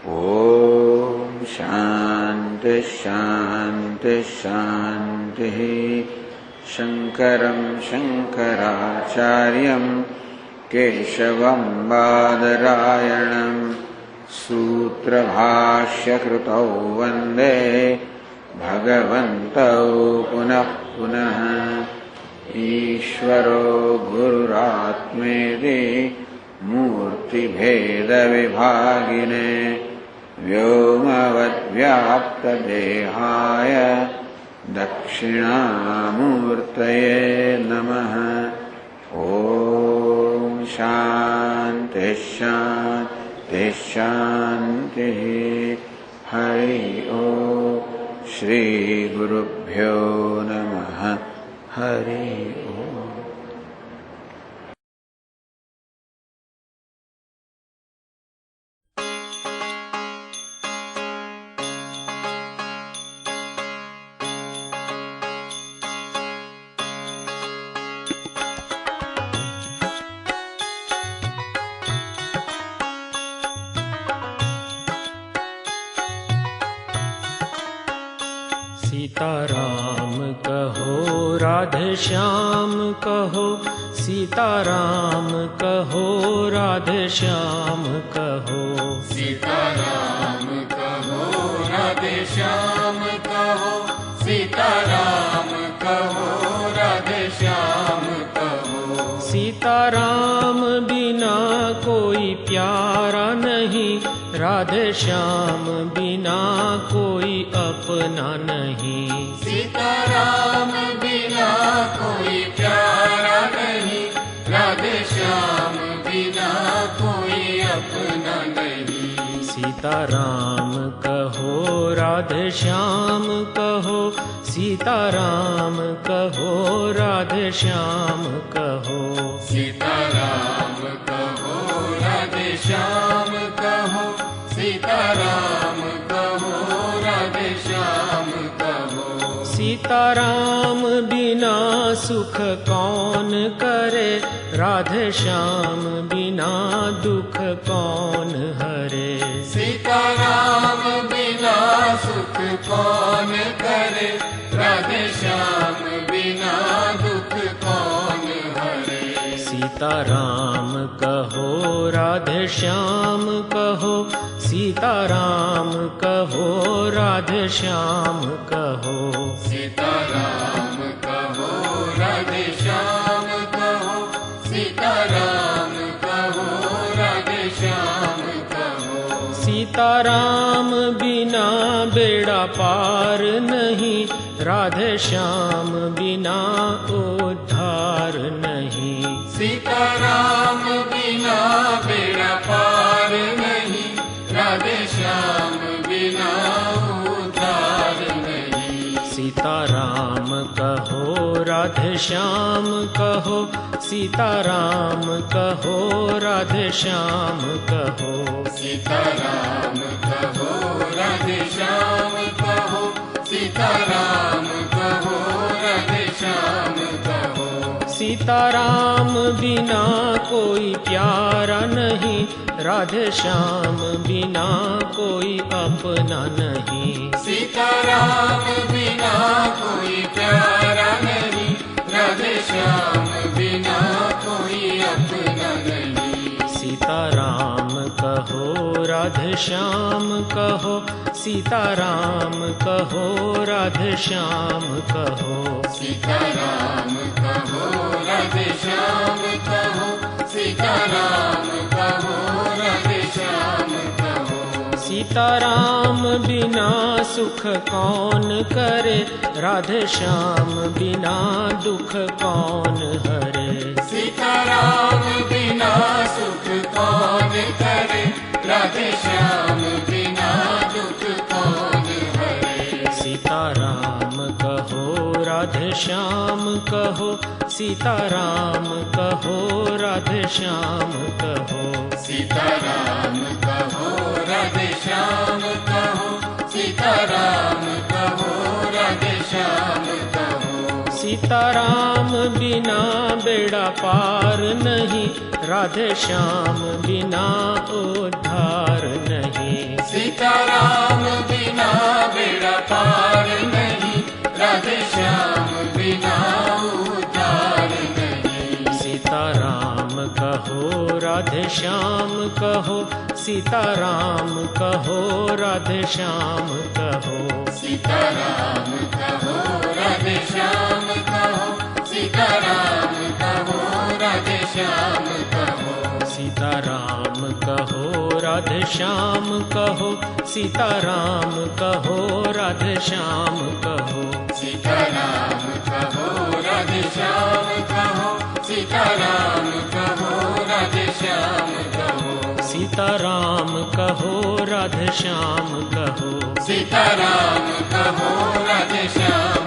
ઓમ શાંતિ શાંતિ શાંતિ. શંકરં શંકરાચાર્યં કેશવં બાદરાયણં સૂત્રભાષ્યકૃતૌ વંદે ભગવन्तૌ પુનઃ પુનઃ. ઈશ્વરો ગુરુરાત્મેતિ મૂર્તિભેદવિભાગિને વ્યોમવદ્વ્યાપ્તદેહાય દક્ષિણામૂર્તયે નમઃ. ઓમ શાંતિ શાંતિ શાંતિ. હરિ ઓમ. શ્રી ગુરુભ્યો નમઃ. હરિ ઓમ. सीताराम कहो राधे श्याम कहो, सीताराम कहो राधे श्याम कहो, सीताराम कहो राधे श्याम कहो, सीताराम कहो राधे श्याम कहो। सीताराम बिना कोई प्यारा नहीं, राधे श्याम बिना कोई अपना नहीं। सीताराम बिना कोई प्यारा नहीं, राधे श्याम बिना कोई अपना नहीं। सीताराम कहो राधे श्याम कहो, सीताराम कहो राधे श्याम कहो, सीताराम कहो राधे श्याम कहो, सीताराम कहो राधे श्याम कहो। सीताराम बिना सुख कौन करे, राधे श्याम बिना दुख कौन हरे। सीताराम बिना सुख कौन करे, राधे श्याम बिना दुख कौन हरे। सीताराम कहो राधे श्याम कहो, सीताराम कहो राधे श्याम कहो, सीताराम कहो राधे श्याम कहो, सीताराम कहो राधे श्याम कहो। सीताराम बिना बेड़ा पार नहीं, राधे श्याम बिना उद्धार नहीं। सीताराम बिना बेड़ा पार नहीं, राधे श्याम बिना उद्धार नहीं। सीताराम कहो राधे श्याम कहो, सीताराम कहो राधे श्याम कहो, सीताराम कहो राधे श्याम कहो, सीताराम कहो राधे श्याम कहो। सीताराम बिना कोई प्यारा नहीं, राधे श्याम बिना कोई अपना नहीं। सीताराम बिना कोई प्यारा नहीं, राधे श्याम बिना कोई अपना नहीं। सीताराम कहो राधे श्याम कहो, सीताराम कहो राधे श्याम कहो, सीताराम कहो राधे श्याम कहो, सीताराम कहो राधे श्याम कहो। सीताराम बिना सुख कौन करे, राधे श्याम बिना दुख कौन हरे। सीताराम बिना सुख कौन करे, राधे श्याम बिना दुख कौन हरे। सीताराम कहो राधे श्याम कहो, सीताराम कहो राधे श्याम कहो, सीताराम कहो राधे श्याम कहो, सीताराम कहो राधे श्याम कहो। सीताराम बिना बेड़ा पार नहीं, राधे श्याम बिना उद्धार नहीं। सीताराम बिना बेड़ा पार नहीं, राधे श्याम बिना उद्धार नहीं। सीताराम कहो राधे श्याम कहो, सीताराम कहो राधे श्याम कहो, सीताराम कहो राधे श्याम कहो, सीताराम कहो राधे श्याम कहो। सीताराम कहो राधे श्याम कहो, सीताराम कहो राधे श्याम कहो, सीताराम कहो राधे श्याम कहो, सीताराम कहो राधे श्याम कहो। सीताराम कहो राधे श्याम कहो, सीताराम कहो राधे श्याम